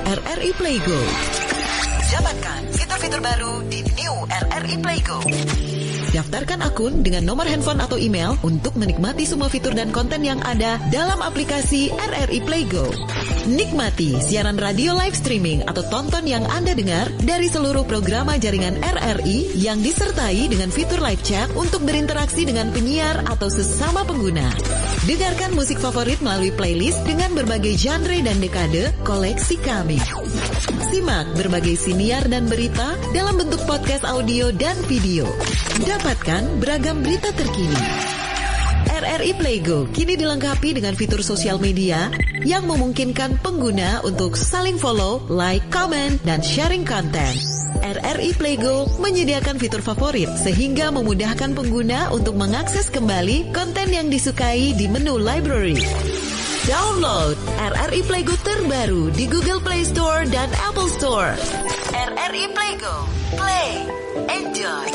RRI Playgo. Dapatkan fitur-fitur baru di New RRI Playgo. Daftarkan akun dengan nomor handphone atau email untuk menikmati semua fitur dan konten yang ada dalam aplikasi RRI Playgo. Nikmati siaran radio live streaming atau tonton yang Anda dengar dari seluruh program jaringan RRI yang disertai dengan fitur live chat untuk berinteraksi dengan penyiar atau sesama pengguna. Dengarkan musik favorit melalui playlist dengan berbagai genre dan dekade koleksi kami. Simak berbagai siniar dan berita dalam bentuk podcast audio dan video. Dapatkan beragam berita terkini. RRI Playgo kini dilengkapi dengan fitur sosial media yang memungkinkan pengguna untuk saling follow, like, comment, dan sharing konten. RRI Playgo menyediakan fitur favorit sehingga memudahkan pengguna untuk mengakses kembali konten yang disukai di menu library. Download RRI Playgo terbaru di Google Play Store dan Apple Store. RRI Playgo, play, enjoy.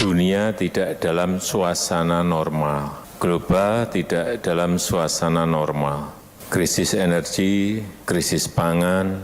Dunia tidak dalam suasana normal, global tidak dalam suasana normal. Krisis energi, krisis pangan,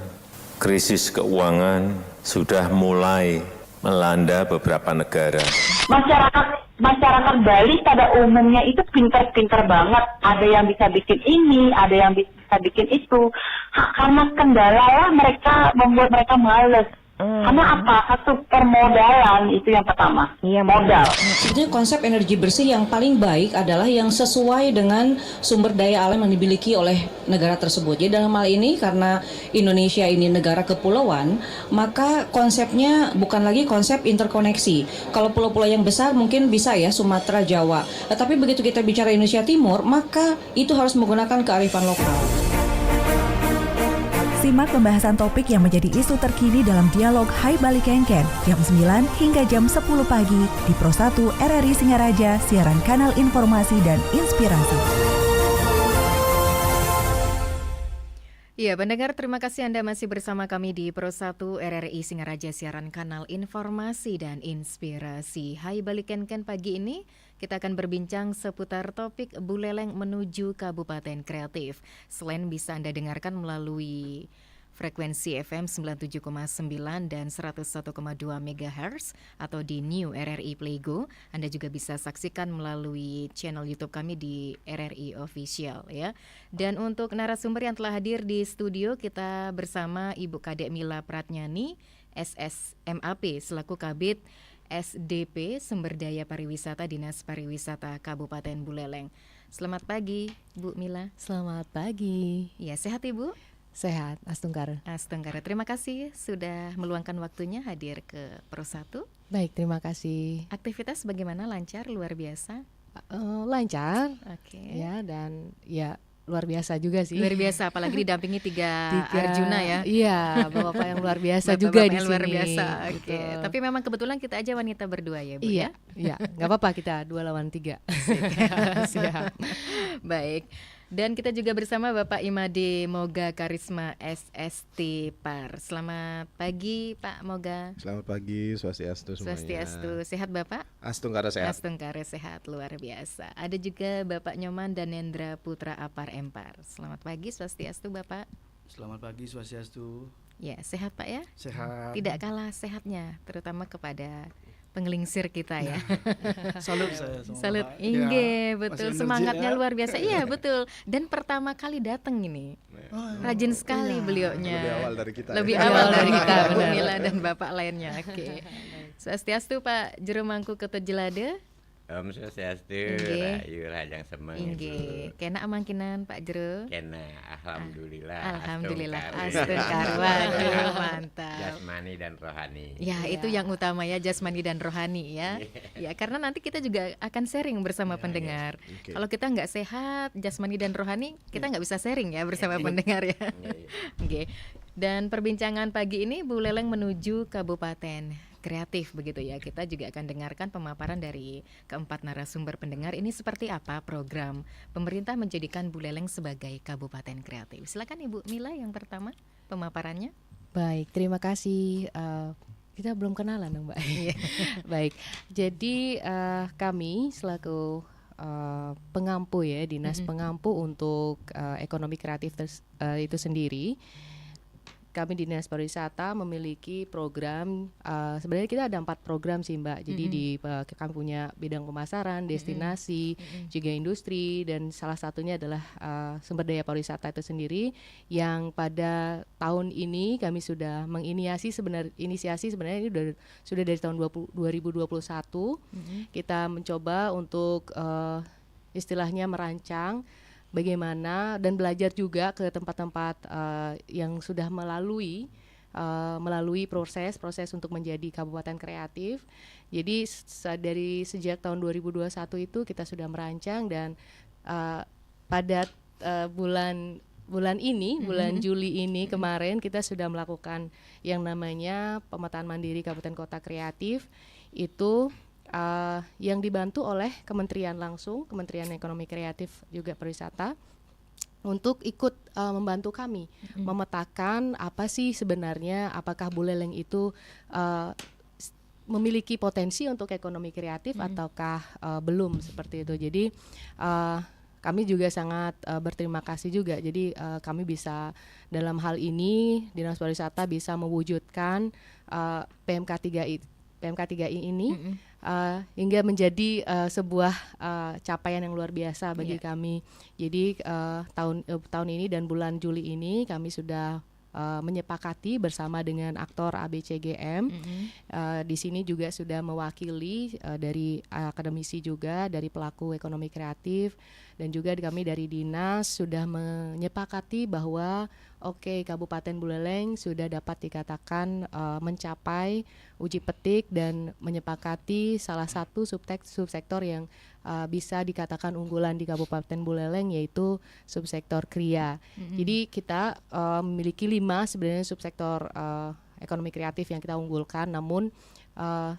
krisis keuangan sudah mulai melanda beberapa negara. Masyarakat Bali pada umumnya itu pintar-pintar banget. Ada yang bisa bikin ini, ada yang bisa bikin itu. Karena kendala lah mereka membuat mereka males. Karena apa? Satu permodalan itu yang pertama. Iya, modal. Sebetulnya konsep energi bersih yang paling baik adalah yang sesuai dengan sumber daya alam yang dimiliki oleh negara tersebut. Jadi dalam hal ini karena Indonesia ini negara kepulauan, maka konsepnya bukan lagi konsep interkoneksi. Kalau pulau-pulau yang besar mungkin bisa ya Sumatera, Jawa. Tetapi begitu kita bicara Indonesia Timur, maka itu harus menggunakan kearifan lokal. Simak pembahasan topik yang menjadi isu terkini dalam dialog Hai Bali Kengken jam 9 hingga jam 10 pagi di Pro 1 RRI Singaraja, siaran kanal informasi dan inspirasi. Ya, pendengar, terima kasih Anda masih bersama kami di Pro 1 RRI Singaraja, siaran kanal informasi dan inspirasi. Hai Bali Kengken, pagi ini kita akan berbincang seputar topik Buleleng menuju Kabupaten Kreatif. Selain bisa Anda dengarkan melalui frekuensi FM 97,9 dan 101,2 MHz atau di New RRI Playgo, Anda juga bisa saksikan melalui channel YouTube kami di RRI Official ya. Dan untuk narasumber yang telah hadir di studio, kita bersama Ibu Kadek Mila Pratnyani, SSMAP selaku Kabid SDP Sumber Daya Pariwisata Dinas Pariwisata Kabupaten Buleleng. Selamat pagi Bu Mila. Selamat pagi. Ya, sehat Ibu? Sehat, Astungkar. Astungkar. Terima kasih sudah meluangkan waktunya hadir ke Pro 1. Baik, terima kasih. Aktivitas bagaimana? Lancar, luar biasa? Lancar. Oke. Ya, dan ya luar biasa juga sih. Luar biasa, apalagi didampingi tiga Arjuna ya. Iya, bapak yang luar biasa juga di sini. Luar biasa. Oke. Betul. Tapi memang kebetulan kita aja wanita berdua ya, Bu. Iya, iya. Nggak apa-apa, kita 2 lawan 3. Siap. Baik. Dan kita juga bersama Bapak Imade Moga Karisma SST Par. Selamat pagi Pak Moga. Selamat pagi, Swastiastu semuanya. Swastiastu. Sehat Bapak? Astungkara sehat. Astungkara sehat, luar biasa. Ada juga Bapak Nyoman Danendra Putra Apar Empar. Selamat pagi, Swastiastu Bapak. Selamat pagi, Swastiastu. Ya, sehat Pak ya? Sehat. Tidak kalah sehatnya, terutama kepada penglingsir kita ya. Salut saya sama Salut. Bapak. Inge, betul. masih Semangatnya energi ya. luar biasa. Iya, betul. Dan pertama kali datang ini. Rajin sekali beliaunya. Lebih awal dari kita. Lebih ya. awal dari kita, Bu benar. Mila dan Bapak lainnya. Oke. Swastiastu Pak Jero Mangku Ketujelade. Om Swastiastu, Inggih. rahayu rajang semeng Inggih. Kena amangkinan Pak Jero. Kena, alhamdulillah. Alhamdulillah. Astungkar. Waduh, mantap. Jasmani dan rohani. Ya, itu yang utama ya, jasmani dan rohani ya. Ya, karena nanti kita juga akan sharing bersama pendengar. Oke. Kalau kita nggak sehat, jasmani dan rohani, kita nggak bisa sharing ya bersama pendengar ya. Oke. Dan perbincangan pagi ini Buleleng menuju Kabupaten Kreatif begitu ya. Kita juga akan dengarkan pemaparan dari keempat narasumber pendengar. Ini seperti apa program pemerintah menjadikan Buleleng sebagai Kabupaten Kreatif. Silakan Ibu Mila yang pertama pemaparannya. Baik, terima kasih. Kita belum kenalan dong Mbak. Baik, jadi kami selaku pengampu ya, dinas pengampu untuk ekonomi kreatif itu sendiri. Kami Dinas Pariwisata memiliki program, sebenarnya kita ada 4 program sih Mbak. Jadi kami punya bidang pemasaran, destinasi, juga industri, dan salah satunya adalah sumber daya pariwisata itu sendiri. Yang pada tahun ini kami sudah inisiasi sebenarnya ini sudah dari tahun 2021. Kita mencoba untuk istilahnya merancang bagaimana dan belajar juga ke tempat-tempat yang sudah melalui proses untuk menjadi kabupaten kreatif. Jadi dari sejak tahun 2021 itu kita sudah merancang, dan pada bulan Juli ini kemarin kita sudah melakukan yang namanya pemetaan mandiri Kabupaten Kota Kreatif itu. Yang dibantu oleh kementerian langsung, Kementerian Ekonomi Kreatif juga Pariwisata, untuk ikut membantu kami memetakan apa sih sebenarnya, apakah Buleleng itu memiliki potensi untuk ekonomi kreatif ataukah belum, seperti itu. Jadi kami juga sangat berterima kasih juga. Jadi kami bisa dalam hal ini Dinas Pariwisata bisa mewujudkan PMK3I ini hingga menjadi sebuah capaian yang luar biasa bagi kami. Jadi tahun ini dan bulan Juli ini kami sudah menyepakati bersama dengan aktor ABCGM. Di sini juga sudah mewakili dari akademisi juga, dari pelaku ekonomi kreatif, dan juga kami dari dinas sudah menyepakati bahwa Kabupaten Buleleng sudah dapat dikatakan mencapai uji petik dan menyepakati salah satu subsektor yang bisa dikatakan unggulan di Kabupaten Buleleng, yaitu subsektor kriya. Jadi kita memiliki 5 sebenarnya subsektor ekonomi kreatif yang kita unggulkan, namun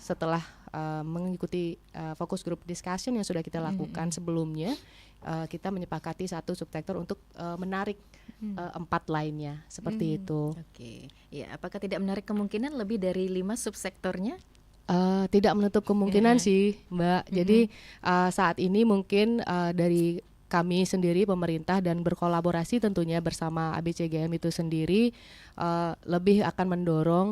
setelah mengikuti fokus group discussion yang sudah kita lakukan sebelumnya, kita menyepakati satu subsektor untuk menarik 4 lainnya, seperti itu. Ya, apakah tidak menarik kemungkinan lebih dari 5 subsektornya? Tidak menutup kemungkinan sih, Mbak. Jadi saat ini mungkin dari kami sendiri pemerintah dan berkolaborasi tentunya bersama ABCGM itu sendiri lebih akan mendorong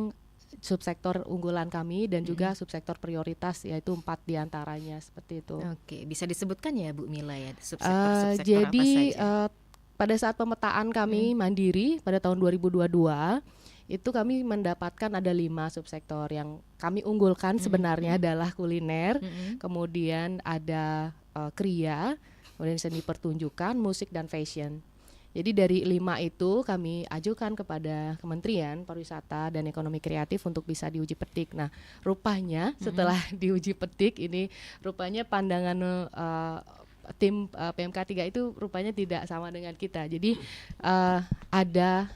subsektor unggulan kami dan juga subsektor prioritas, yaitu 4 diantaranya, seperti itu. Bisa disebutkan ya Bu Mila ya subsektor jadi apa saja? Pada saat pemetaan kami mandiri pada tahun 2022 itu kami mendapatkan ada 5 subsektor yang kami unggulkan sebenarnya adalah kuliner, kemudian ada kriya, kemudian seni pertunjukan, musik, dan fashion. Jadi dari 5 itu kami ajukan kepada Kementerian Pariwisata dan Ekonomi Kreatif untuk bisa diuji petik. Nah, rupanya setelah diuji petik ini, rupanya pandangan tim PMK3 itu rupanya tidak sama dengan kita. Jadi ada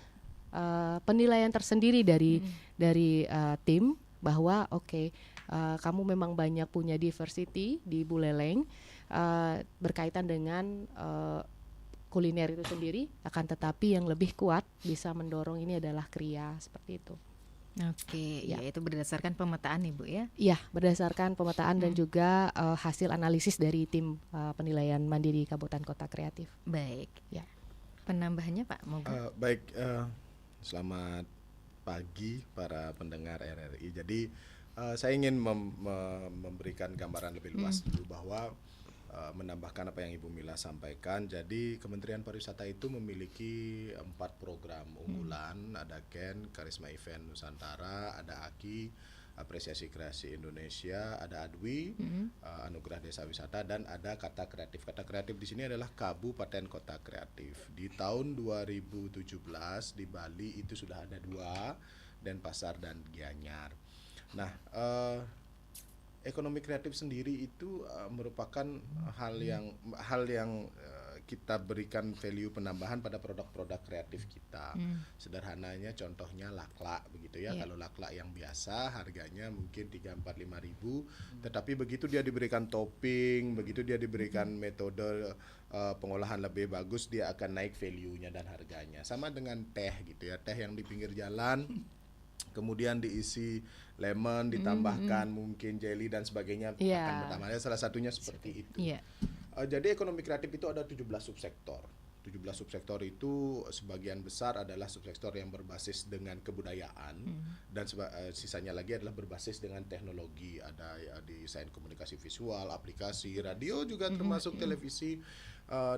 penilaian tersendiri dari tim bahwa kamu memang banyak punya diversity di Buleleng berkaitan dengan kuliner itu sendiri, akan tetapi yang lebih kuat bisa mendorong ini adalah kriya, seperti itu. Ya, itu berdasarkan pemetaan Ibu ya? Iya, berdasarkan pemetaan dan juga hasil analisis dari tim penilaian mandiri Kabupaten Kota Kreatif. Baik. Ya. Penambahannya Pak, moga. Baik, selamat pagi para pendengar RRI. Jadi saya ingin memberikan gambaran lebih luas dulu bahwa menambahkan apa yang Ibu Mila sampaikan. Jadi Kementerian Pariwisata itu memiliki 4 program unggulan, ada KEN, Karisma Event Nusantara, ada AKI, Apresiasi Kreasi Indonesia, ada ADWI, Anugerah Desa Wisata, dan ada Kata Kreatif. Kata Kreatif di sini adalah Kabupaten Kota Kreatif. Di tahun 2017 di Bali itu sudah ada 2, Denpasar dan Gianyar. Nah, ekonomi kreatif sendiri itu merupakan hal yang kita berikan value penambahan pada produk-produk kreatif kita. Sederhananya contohnya laklak begitu ya. Kalau laklak yang biasa harganya mungkin 3, 4, 5 ribu, tetapi begitu dia diberikan topping, begitu dia diberikan metode pengolahan lebih bagus, dia akan naik value-nya dan harganya. Sama dengan teh gitu ya, teh yang di pinggir jalan kemudian diisi lemon, ditambahkan mungkin jelly dan sebagainya, akan bertambah. Salah satunya seperti itu. Jadi ekonomi kreatif itu ada 17 subsektor. 17 subsektor itu sebagian besar adalah subsektor yang berbasis dengan kebudayaan dan sisanya lagi adalah berbasis dengan teknologi. Ada ya, desain komunikasi visual, aplikasi, radio juga termasuk televisi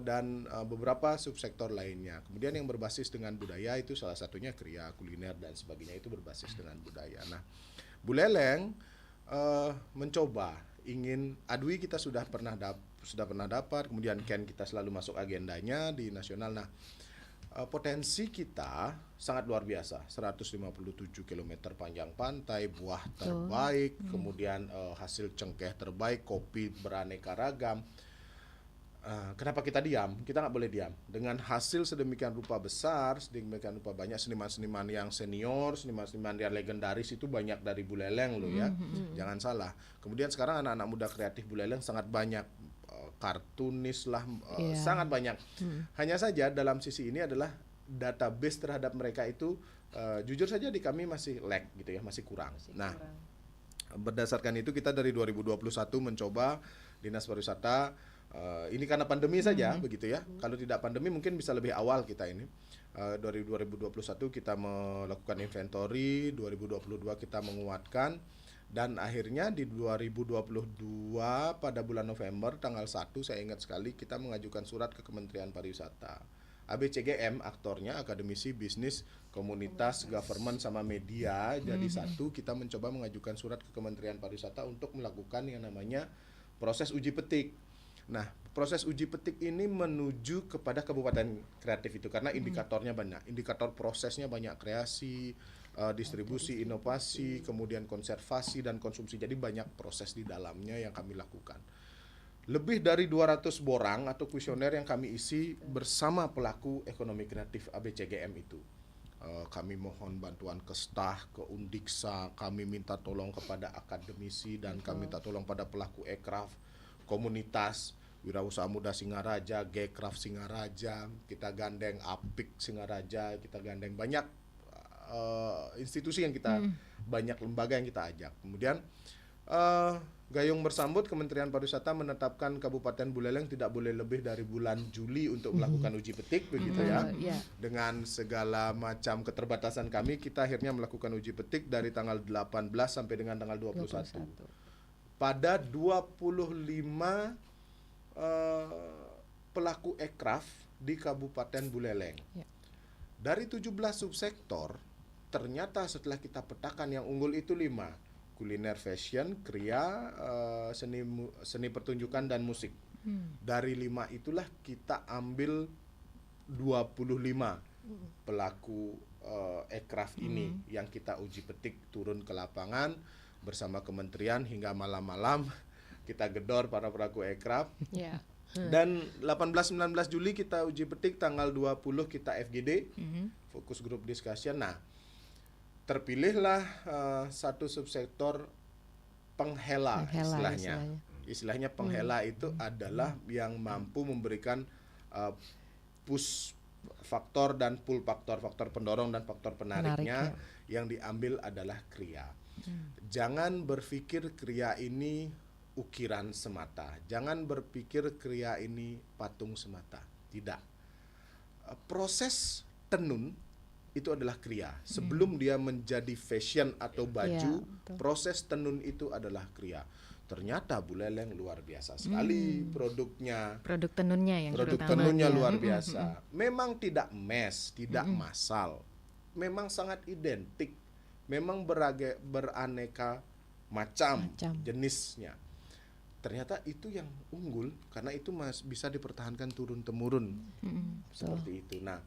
dan beberapa subsektor lainnya. Kemudian yang berbasis dengan budaya itu salah satunya kriya, kuliner dan sebagainya itu berbasis dengan budaya. Nah, Buleleng mencoba ingin Adwi kita sudah pernah dapat, kemudian Ken kita selalu masuk agendanya di nasional. Nah, potensi kita sangat luar biasa, 157 km panjang pantai, buah terbaik, kemudian hasil cengkeh terbaik, kopi beraneka ragam. Kenapa kita diam? Kita nggak boleh diam. Dengan hasil sedemikian rupa besar, sedemikian rupa banyak seniman-seniman yang senior, seniman-seniman yang legendaris itu banyak dari Buleleng loh ya. Jangan salah. Kemudian sekarang anak-anak muda kreatif Buleleng sangat banyak, kartunis lah, sangat banyak. Hanya saja dalam sisi ini adalah database terhadap mereka itu jujur saja di kami masih lag gitu ya, masih kurang. Berdasarkan itu kita dari 2021 mencoba Dinas Pariwisata. Ini karena pandemi saja begitu ya. Kalau tidak pandemi mungkin bisa lebih awal kita ini. Dari 2021 kita melakukan inventory, 2022 kita menguatkan, dan akhirnya di 2022 pada bulan November tanggal 1 saya ingat sekali kita mengajukan surat ke Kementerian Pariwisata. ABCGM aktornya akademisi, bisnis, komunitas, government sama media jadi satu. Kita mencoba mengajukan surat ke Kementerian Pariwisata untuk melakukan yang namanya proses uji petik. Nah, proses uji petik ini menuju kepada kabupaten kreatif itu karena indikatornya banyak, indikator prosesnya banyak, kreasi, distribusi, inovasi, kemudian konservasi dan konsumsi. Jadi banyak proses di dalamnya yang kami lakukan. Lebih dari 200 borang atau kuesioner yang kami isi bersama pelaku ekonomi kreatif ABCGM itu. Kami mohon bantuan ke STAH, ke Undiksa, kami minta tolong kepada akademisi dan kami minta tolong pada pelaku ekraf, komunitas, Wirausaha Muda Singaraja, Gekraf Singaraja, kita gandeng Apik Singaraja, kita gandeng banyak institusi yang kita, banyak lembaga yang kita ajak. Kemudian gayung bersambut Kementerian Pariwisata menetapkan Kabupaten Buleleng tidak boleh lebih dari bulan Juli untuk melakukan uji petik begitu ya. Dengan segala macam keterbatasan kami, kita akhirnya melakukan uji petik dari tanggal 18 sampai dengan tanggal 21. Pada 25 pelaku ekraf di Kabupaten Buleleng. Dari 17 subsektor, ternyata setelah kita petakan yang unggul itu 5. Kuliner, fashion, kriya, seni pertunjukan dan musik. Dari 5 itulah kita ambil 25 pelaku ekraf ini yang kita uji petik, turun ke lapangan bersama kementerian hingga malam-malam kita gedor para pelaku ekraf. Dan 18-19 Juli kita uji petik, tanggal 20 kita FGD, fokus group discussion. Nah, terpilihlah satu subsektor penghela istilahnya penghela itu adalah yang mampu memberikan push faktor dan pull faktor pendorong dan faktor penariknya. Yang diambil adalah kriya. Jangan berpikir kriya ini ukiran semata, jangan berpikir kriya ini patung semata, tidak. Proses tenun itu adalah kriya. Sebelum dia menjadi fashion atau baju, proses tenun itu adalah kriya. Ternyata Buleleng luar biasa sekali produknya. Produk tenunnya yang produk tenunnya luar biasa. Memang tidak mass, tidak massal. Memang sangat identik. Memang beraneka macam jenisnya. Ternyata itu yang unggul karena itu bisa dipertahankan turun-temurun seperti itu. Nah,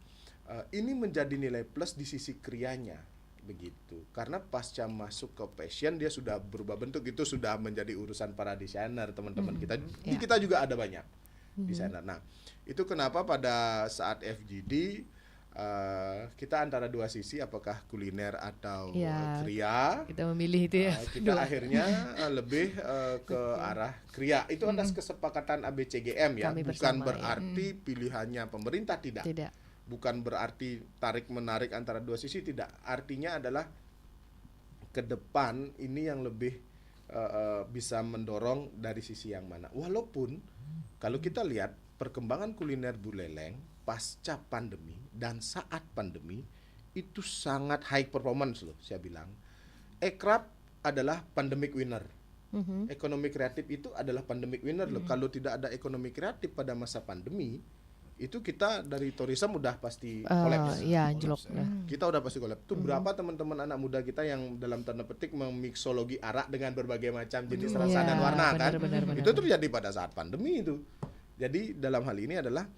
ini menjadi nilai plus di sisi krianya begitu. Karena pasca masuk ke fashion dia sudah berubah bentuk, itu sudah menjadi urusan para desainer teman-teman kita. Kita juga ada banyak desainer. Nah, itu kenapa pada saat FGD kita antara dua sisi, apakah kuliner atau kriya, kita memilih itu ya. Kita akhirnya lebih ke arah kriya. Itu atas kesepakatan ABCGM ya. Bukan berarti pilihannya pemerintah, tidak. Bukan berarti tarik-menarik antara dua sisi, tidak. Artinya adalah ke depan ini yang lebih bisa mendorong dari sisi yang mana. Walaupun kalau kita lihat perkembangan kuliner Buleleng pasca pandemi dan saat pandemi itu sangat high performance loh, saya bilang. Ekrab adalah pandemic winner. Ekonomi kreatif itu adalah pandemic winner loh. Kalau tidak ada ekonomi kreatif pada masa pandemi, itu kita dari tourism udah pasti collapse. Ya, anjlok. Kita udah pasti collapse. Itu berapa teman-teman anak muda kita yang dalam tanda petik memixologi arak dengan berbagai macam jenis rasa dan warna kan. Itu terjadi pada saat pandemi itu. Jadi dalam hal ini adalah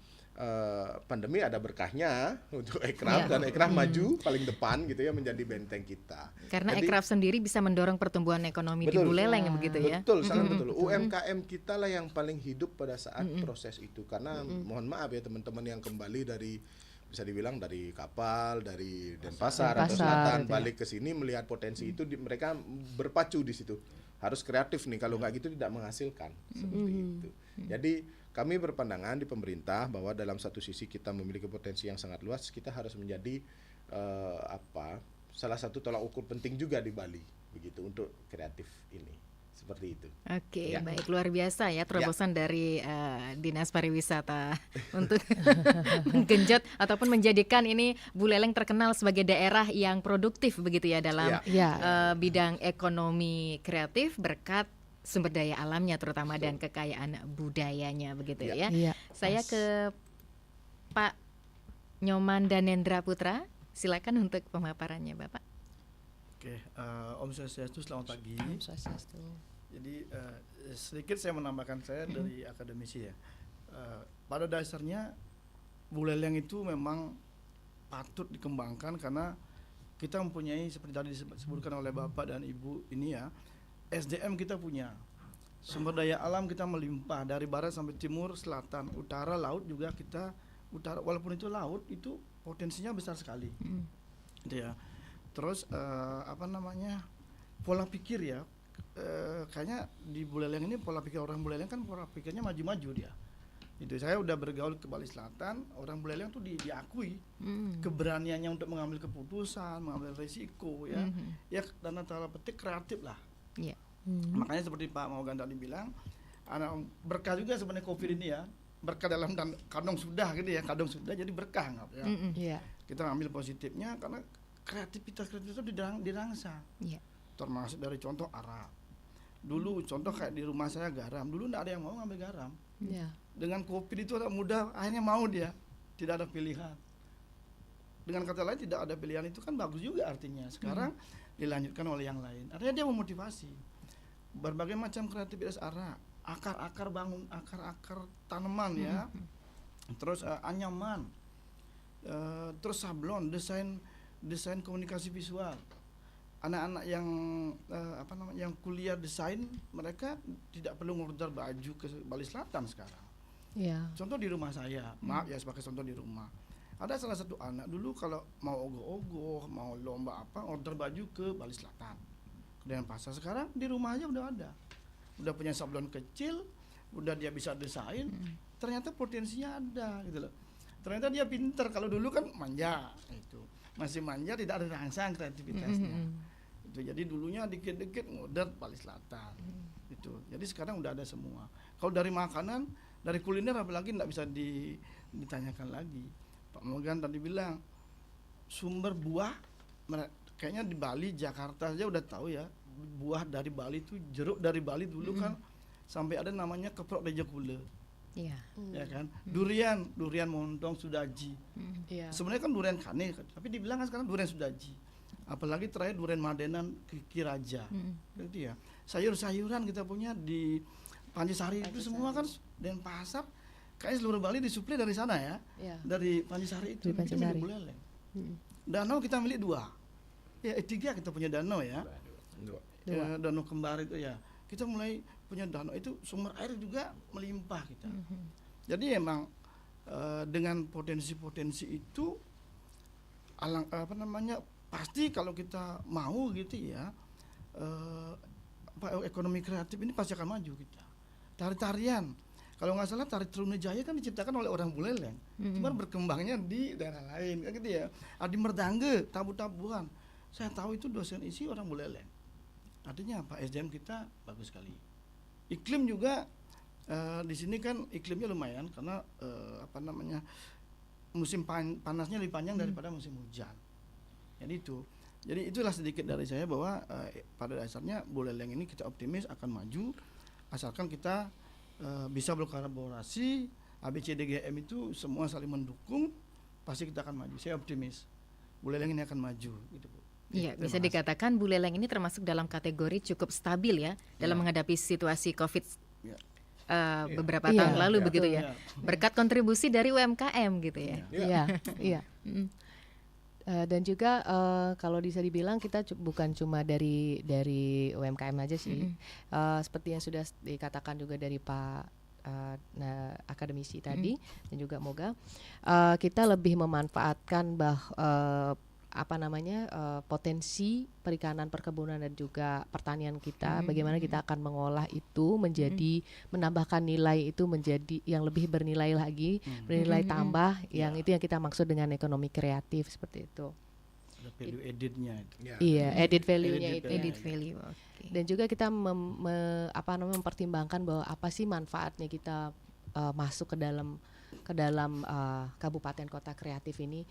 pandemi ada berkahnya untuk Ekraf dan Ekraf maju paling depan gitu ya, menjadi benteng kita. Karena Jadi, Ekraf sendiri bisa mendorong pertumbuhan ekonomi di Buleleng begitu ya. Betul, sangat betul. UMKM kita lah yang paling hidup pada saat proses itu. Karena mohon maaf ya teman-teman yang kembali dari, bisa dibilang dari kapal, dari Denpasar atau Selatan gitu balik ke sini melihat potensi itu, mereka berpacu di situ. Harus kreatif nih, kalau nggak gitu tidak menghasilkan seperti itu. Jadi kami berpandangan di pemerintah bahwa dalam satu sisi kita memiliki potensi yang sangat luas, kita harus menjadi salah satu tolak ukur penting juga di Bali begitu untuk kreatif ini. Seperti itu. Oke, baik, luar biasa ya terobosan dari Dinas Pariwisata untuk menggenjot ataupun menjadikan ini Buleleng terkenal sebagai daerah yang produktif begitu ya dalam bidang ekonomi kreatif berkat sumber daya alamnya terutama dan kekayaan budayanya begitu ya. Saya ke Pak Nyoman Danendra Putra, silakan untuk pemaparannya Bapak. Oke, Om Swastiastu, selamat pagi. Om Swastiastu. Jadi sedikit saya menambahkan saya dari akademisi ya. Pada dasarnya Buleleng itu memang patut dikembangkan karena kita mempunyai seperti tadi disebutkan oleh Bapak dan Ibu ini ya, SDM kita punya, sumber daya alam kita melimpah dari barat sampai timur, selatan, utara, laut juga kita utara, walaupun itu laut itu potensinya besar sekali, gitu ya. Terus pola pikir ya, kayaknya di Buleleng ini pola pikir orang Buleleng kan pola pikirnya maju-maju dia. Itu saya udah bergaul ke Bali Selatan, orang Buleleng tuh diakui keberaniannya untuk mengambil keputusan, mengambil risiko ya, ya dan antara petik kreatif lah. Makanya seperti Pak Morgan tadi bilang, berkah juga sebenarnya COVID ini ya, berkah dalam kadang sudah gitu ya, kadang sudah jadi berkah ya. Kita ambil positifnya karena kreativitas itu dirangsang. Termasuk dari contoh arak. Dulu contoh kayak di rumah saya garam, dulu enggak ada yang mau ngambil garam. Dengan COVID itu anak muda akhirnya mau dia, tidak ada pilihan. Dengan kata lain tidak ada pilihan itu kan bagus juga artinya. Sekarang dilanjutkan oleh yang lain. Artinya dia memotivasi. Berbagai macam kreativitas arak, akar-akar bangun, akar-akar tanaman ya. Terus anyaman. Terus sablon, desain komunikasi visual. Anak-anak yang yang kuliah desain, mereka tidak perlu ngorder baju ke Bali Selatan sekarang. Contoh di rumah saya, maaf ya sebagai contoh di rumah. Ada salah satu anak dulu kalau mau ogoh-ogoh, mau lomba apa, order baju ke Bali Selatan. Dan pasar sekarang di rumah aja udah ada. Udah punya sablon kecil, udah dia bisa desain, ternyata potensinya ada gitu loh. Ternyata dia pinter, kalau dulu kan manja itu. Masih manja, tidak ada rangsang kreativitasnya. Itu jadi dulunya dikit-dikit ngorder Bali Selatan. Itu. Jadi sekarang udah ada semua. Kalau dari makanan, dari kuliner apalagi enggak bisa ditanyakan lagi. Pak Morgan tadi bilang sumber buah kayaknya di Bali, Jakarta aja udah tahu ya, buah dari Bali itu, jeruk dari Bali dulu kan sampai ada namanya keprok Dejekule. Ya kan, durian montong Sudaji. Sebenarnya kan durian kane, tapi dibilang kan sekarang durian Sudaji. Apalagi terakhir durian Madenan Kiraja. Gitu ya. Sayur-sayuran kita punya di Panjasari itu semua kan Denpasar. Kayaknya seluruh Bali disuplai dari sana ya. Dari Panjasari itu kita milik Buleleng. Danau kita milik 2. Ya, 3 kita punya danau ya. Danau Kembar itu ya. Kita mulai punya danau itu, sumber air juga melimpah kita. Jadi emang dengan potensi-potensi itu pasti kalau kita mau gitu ya, ekonomi kreatif ini pasti akan maju kita. Tari-tarian, kalau nggak salah tari Trunajaya kan diciptakan oleh orang Buleleng, cuma berkembangnya di daerah lain kan gitu ya. Adi Merdangge, tabu-tabuhan, saya tahu itu dosen isi orang Buleleng. Artinya apa? SDM kita bagus sekali. Iklim juga di sini kan iklimnya lumayan karena musim panasnya lebih panjang daripada musim hujan. Jadi itulah sedikit dari saya bahwa pada dasarnya Buleleng ini kita optimis akan maju asalkan kita bisa berkolaborasi. ABCDGM itu semua saling mendukung, pasti kita akan maju. Saya optimis Buleleng ini akan maju gitu, Bu. Iya, bisa dikatakan Buleleng ini termasuk dalam kategori cukup stabil ya dalam menghadapi situasi COVID beberapa tahun lalu begitu ya. Berkat kontribusi dari UMKM gitu ya. Iya. Dan juga kalau bisa dibilang kita bukan cuma dari UMKM aja sih. Seperti yang sudah dikatakan juga dari Pak akademisi tadi dan juga Moga, kita lebih memanfaatkan potensi perikanan, perkebunan dan juga pertanian kita. Bagaimana kita akan mengolah itu menjadi menambahkan nilai itu menjadi yang lebih bernilai lagi, bernilai tambah, yang itu yang kita maksud dengan ekonomi kreatif seperti itu. Ada value added-nya itu. Iya, added value-nya itu. Added value. Okay. Dan juga kita mempertimbangkan bahwa apa sih manfaatnya kita masuk ke dalam kabupaten kota kreatif ini,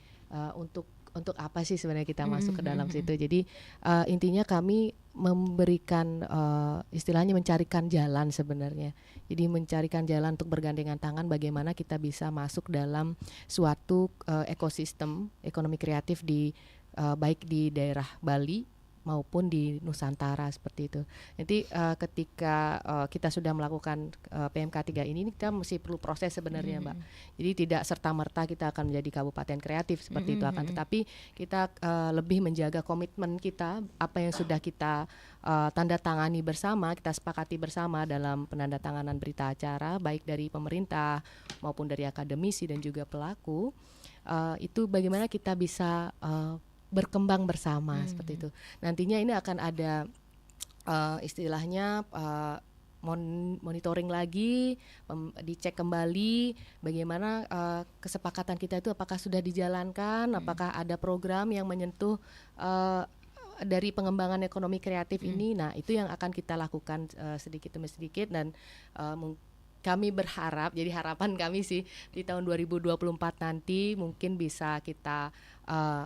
untuk apa sih sebenarnya kita masuk ke dalam situ. Jadi intinya kami memberikan istilahnya mencarikan jalan sebenarnya. Jadi mencarikan jalan untuk bergandengan tangan bagaimana kita bisa masuk dalam suatu ekosistem ekonomi kreatif baik di daerah Bali maupun di Nusantara seperti itu. Nanti ketika kita sudah melakukan PMK 3 ini kita masih perlu proses sebenarnya, Mbak. Jadi tidak serta-merta kita akan menjadi kabupaten kreatif seperti itu, akan tetapi kita lebih menjaga komitmen kita, apa yang sudah kita tanda tangani bersama, kita sepakati bersama dalam penandatanganan berita acara baik dari pemerintah maupun dari akademisi dan juga pelaku, itu bagaimana kita bisa berkembang bersama seperti itu. Nantinya ini akan ada istilahnya monitoring lagi, dicek kembali bagaimana kesepakatan kita itu apakah sudah dijalankan, apakah ada program yang menyentuh dari pengembangan ekonomi kreatif ini. Nah, itu yang akan kita lakukan sedikit demi sedikit dan kami berharap, jadi harapan kami sih di tahun 2024 nanti mungkin bisa kita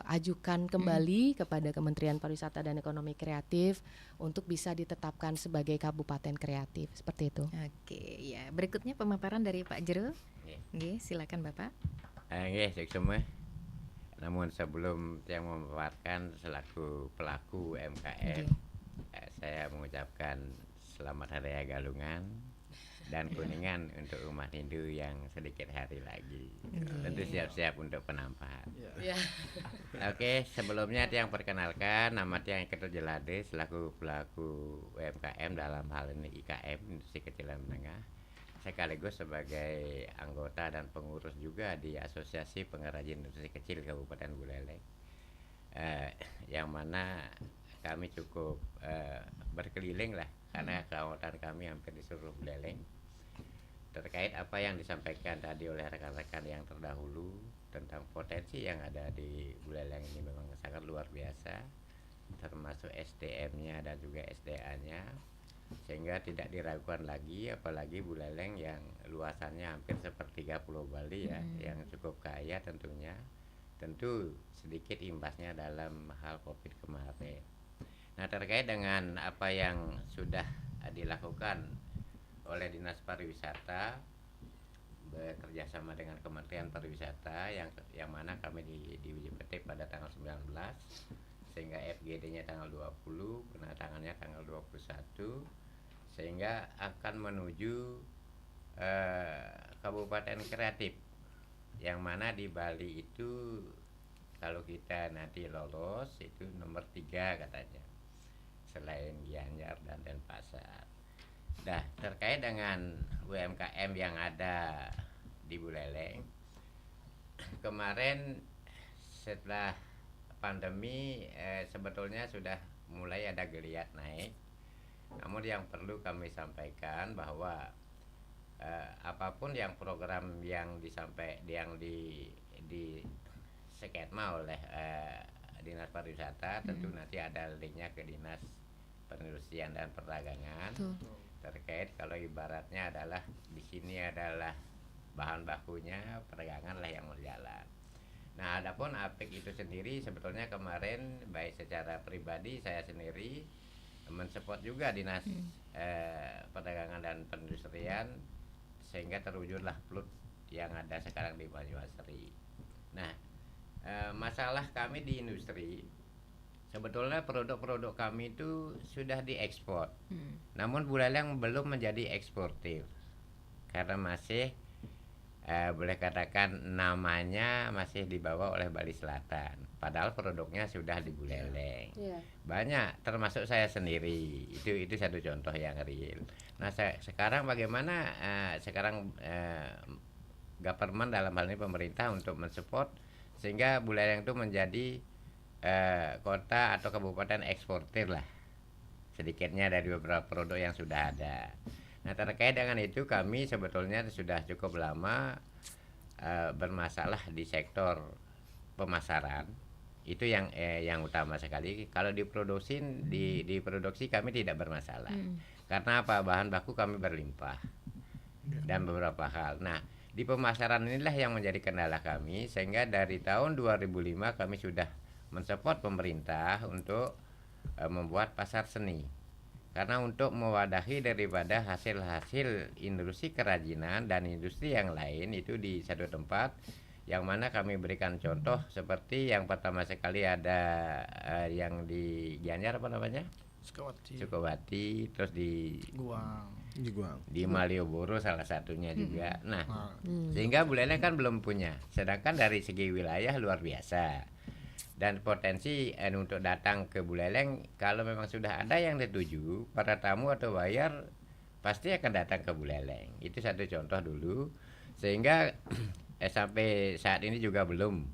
ajukan kembali kepada Kementerian Pariwisata dan Ekonomi Kreatif untuk bisa ditetapkan sebagai kabupaten kreatif seperti itu. Oke, ya. Berikutnya pemaparan dari Pak Jero. Nggih, silakan Bapak. Nggih, semua. Namun sebelum yang memaparkan selaku pelaku UMKM, saya mengucapkan selamat Hari Raya Galungan dan Kuningan untuk umat Hindu yang sedikit hari lagi. Tentu siap-siap untuk penampahan. Oke, sebelumnya yang perkenalkan, nama Tiang Iketo Jelade selaku pelaku UMKM dalam hal ini IKM, Industri Kecil dan Menengah, sekaligus sebagai anggota dan pengurus juga di Asosiasi Pengrajin Industri Kecil Kabupaten Buleleng, yang mana kami cukup berkeliling lah, karena kawasan kami hampir di seluruh Buleleng. Terkait apa yang disampaikan tadi oleh rekan-rekan yang terdahulu tentang potensi yang ada di Buleleng ini memang sangat luar biasa, termasuk SDM-nya dan juga SDA-nya, sehingga tidak diragukan lagi, apalagi Buleleng yang luasannya hampir sepertiga Pulau Bali ya, yang cukup kaya tentunya, tentu sedikit imbasnya dalam hal COVID kemarin. Nah, terkait dengan apa yang sudah dilakukan oleh Dinas Pariwisata bekerja sama dengan Kementerian Pariwisata yang mana kami di WJPT pada tanggal 19 sehingga FGD-nya tanggal 20, penatangannya tanggal 21, sehingga akan menuju kabupaten kreatif yang mana di Bali itu kalau kita nanti lolos itu nomor 3 katanya selain Gianyar dan Denpasar. Nah, terkait dengan UMKM yang ada di Buleleng, kemarin setelah pandemi sebetulnya sudah mulai ada geliat naik. Namun yang perlu kami sampaikan bahwa apapun yang program yang di skema oleh Dinas Pariwisata, tentu nanti ada linknya ke Dinas Perindustrian dan Perdagangan. Betul. Terkait kalau ibaratnya adalah di sini adalah bahan bakunya perdagangan lah yang berjalan. Nah, adapun APIK itu sendiri sebetulnya kemarin baik secara pribadi saya sendiri mensupport juga dinas perdagangan dan perindustrian sehingga terwujudlah PLUT yang ada sekarang di Banyuasri. Nah, masalah kami di industri sebetulnya produk-produk kami itu sudah diekspor, namun Buleleng belum menjadi eksportir karena masih boleh katakan namanya masih dibawa oleh Bali Selatan, padahal produknya sudah di Buleleng. Banyak, termasuk saya sendiri. Itu satu contoh yang real. Nah, sekarang bagaimana sekarang government dalam hal ini pemerintah untuk mensupport sehingga Buleleng itu menjadi kota atau kabupaten eksportir lah sedikitnya dari beberapa produk yang sudah ada. Nah, terkait dengan itu kami sebetulnya sudah cukup lama bermasalah di sektor pemasaran. Itu yang utama sekali. Kalau diproduksi kami tidak bermasalah. Karena apa? Bahan baku kami berlimpah dan beberapa hal. Nah, di pemasaran inilah yang menjadi kendala kami sehingga dari tahun 2005 kami sudah mensupport pemerintah untuk membuat pasar seni. Karena untuk mewadahi daripada hasil-hasil industri kerajinan dan industri yang lain itu di satu tempat, yang mana kami berikan contoh seperti yang pertama sekali ada yang di Gianyar apa namanya? Sukawati, terus di Guang, di Malioboro salah satunya juga. Nah, sehingga Buleleng kan belum punya, sedangkan dari segi wilayah luar biasa. Dan potensi untuk datang ke Buleleng kalau memang sudah ada yang dituju, para tamu atau buyer pasti akan datang ke Buleleng. Itu satu contoh dulu. Sehingga sampai saat ini juga belum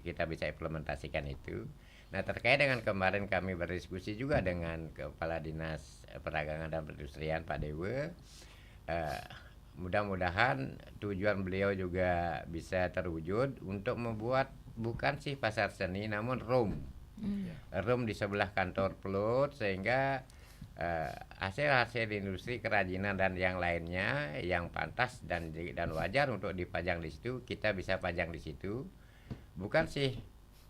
kita bisa implementasikan itu. Nah, terkait dengan kemarin kami berdiskusi juga dengan Kepala Dinas Perdagangan dan Perindustrian Pak Dewa. Mudah-mudahan tujuan beliau juga bisa terwujud untuk membuat bukan sih pasar seni namun room di sebelah kantor PLUT sehingga hasil-hasil industri kerajinan dan yang lainnya yang pantas dan wajar untuk dipajang di situ kita bisa pajang di situ. Bukan sih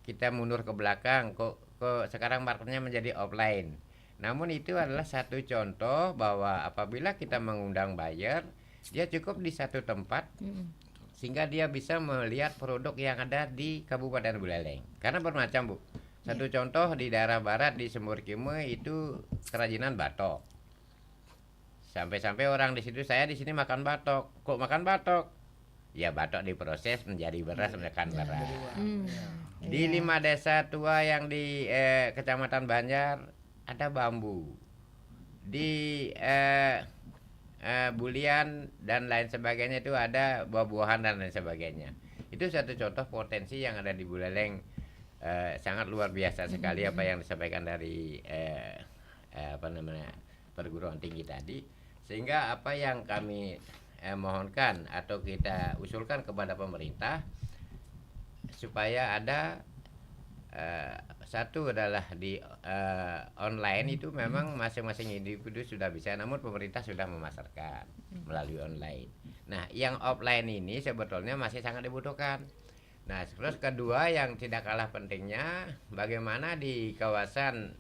kita mundur ke belakang kok sekarang marketnya menjadi offline. Namun itu adalah satu contoh bahwa apabila kita mengundang buyer dia cukup di satu tempat sehingga dia bisa melihat produk yang ada di Kabupaten Buleleng. Karena bermacam, Bu. Satu contoh di daerah barat di Sembur Kime itu kerajinan batok. Sampai-sampai orang di situ, saya di sini makan batok. Kok makan batok? Ya batok diproses menjadi beras, menjadi beras. Di 5 desa tua yang di Kecamatan Banjar ada bambu. Di bulian dan lain sebagainya itu ada buah-buahan dan lain sebagainya. Itu satu contoh potensi yang ada di Buleleng. Sangat luar biasa sekali apa yang disampaikan dari perguruan tinggi tadi, sehingga apa yang kami mohonkan atau kita usulkan kepada pemerintah supaya ada satu adalah di online itu memang masing-masing individu sudah bisa, namun pemerintah sudah memasarkan melalui online. Nah, yang offline ini sebetulnya masih sangat dibutuhkan. Nah, terus kedua yang tidak kalah pentingnya, bagaimana di kawasan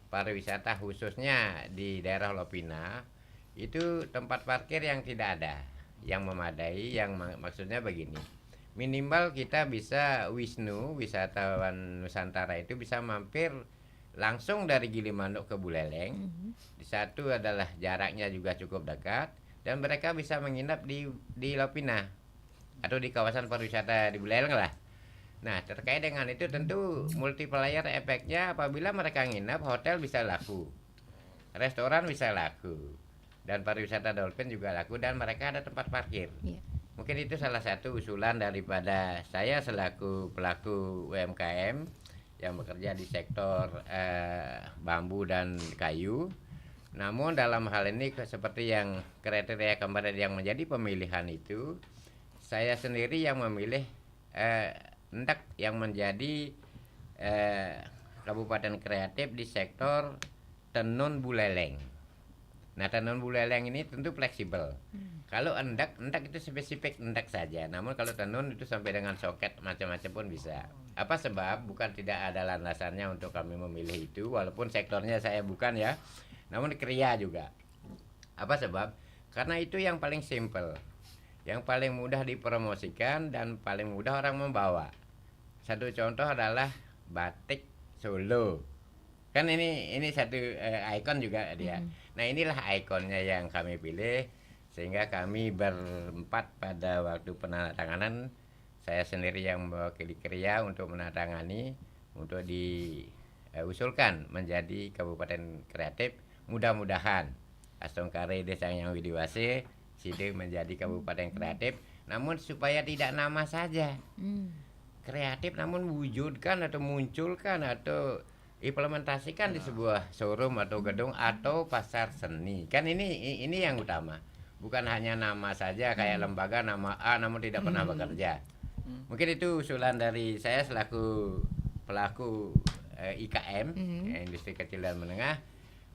pariwisata khususnya di daerah Lopina itu tempat parkir yang tidak ada, yang memadai, yang maksudnya begini. Minimal kita bisa wisatawan Nusantara itu bisa mampir langsung dari Gilimanuk ke Buleleng. Di satu adalah jaraknya juga cukup dekat dan mereka bisa menginap di Lopina atau di kawasan pariwisata di Buleleng lah. Nah, terkait dengan itu tentu multiplier efeknya apabila mereka nginap, hotel bisa laku, restoran bisa laku, dan pariwisata dolphin juga laku dan mereka ada tempat parkir. Mungkin itu salah satu usulan daripada saya selaku pelaku UMKM yang bekerja di sektor bambu dan kayu. Namun dalam hal ini seperti yang kriteria kemarin yang menjadi pemilihan itu, saya sendiri yang memilih hendak yang menjadi kabupaten kreatif di sektor tenun buleleng. Nah, tenun buleleng ini tentu fleksibel. Kalau endak itu spesifik endak saja. Namun kalau tenun itu sampai dengan soket macam-macam pun bisa. Apa sebab? Bukan tidak ada landasannya untuk kami memilih itu, walaupun sektornya saya bukan ya. Namun kriya juga. Apa sebab? Karena itu yang paling simple, yang paling mudah dipromosikan dan paling mudah orang membawa. Satu contoh adalah batik Solo. Kan ini satu ikon juga dia. Nah, inilah ikonnya yang kami pilih, sehingga kami berempat pada waktu penandatanganan, saya sendiri yang mewakili kriya untuk menandatangani untuk diusulkan menjadi kabupaten kreatif. Mudah-mudahan Astongkare Desa yang Widiwase Side menjadi kabupaten kreatif, namun supaya tidak nama saja kreatif, namun wujudkan atau munculkan atau implementasikan di sebuah showroom atau gedung atau pasar seni. Kan ini yang utama. Bukan hanya nama saja kayak lembaga nama A namun tidak pernah bekerja. Mungkin itu usulan dari saya selaku pelaku IKM, industri kecil dan menengah.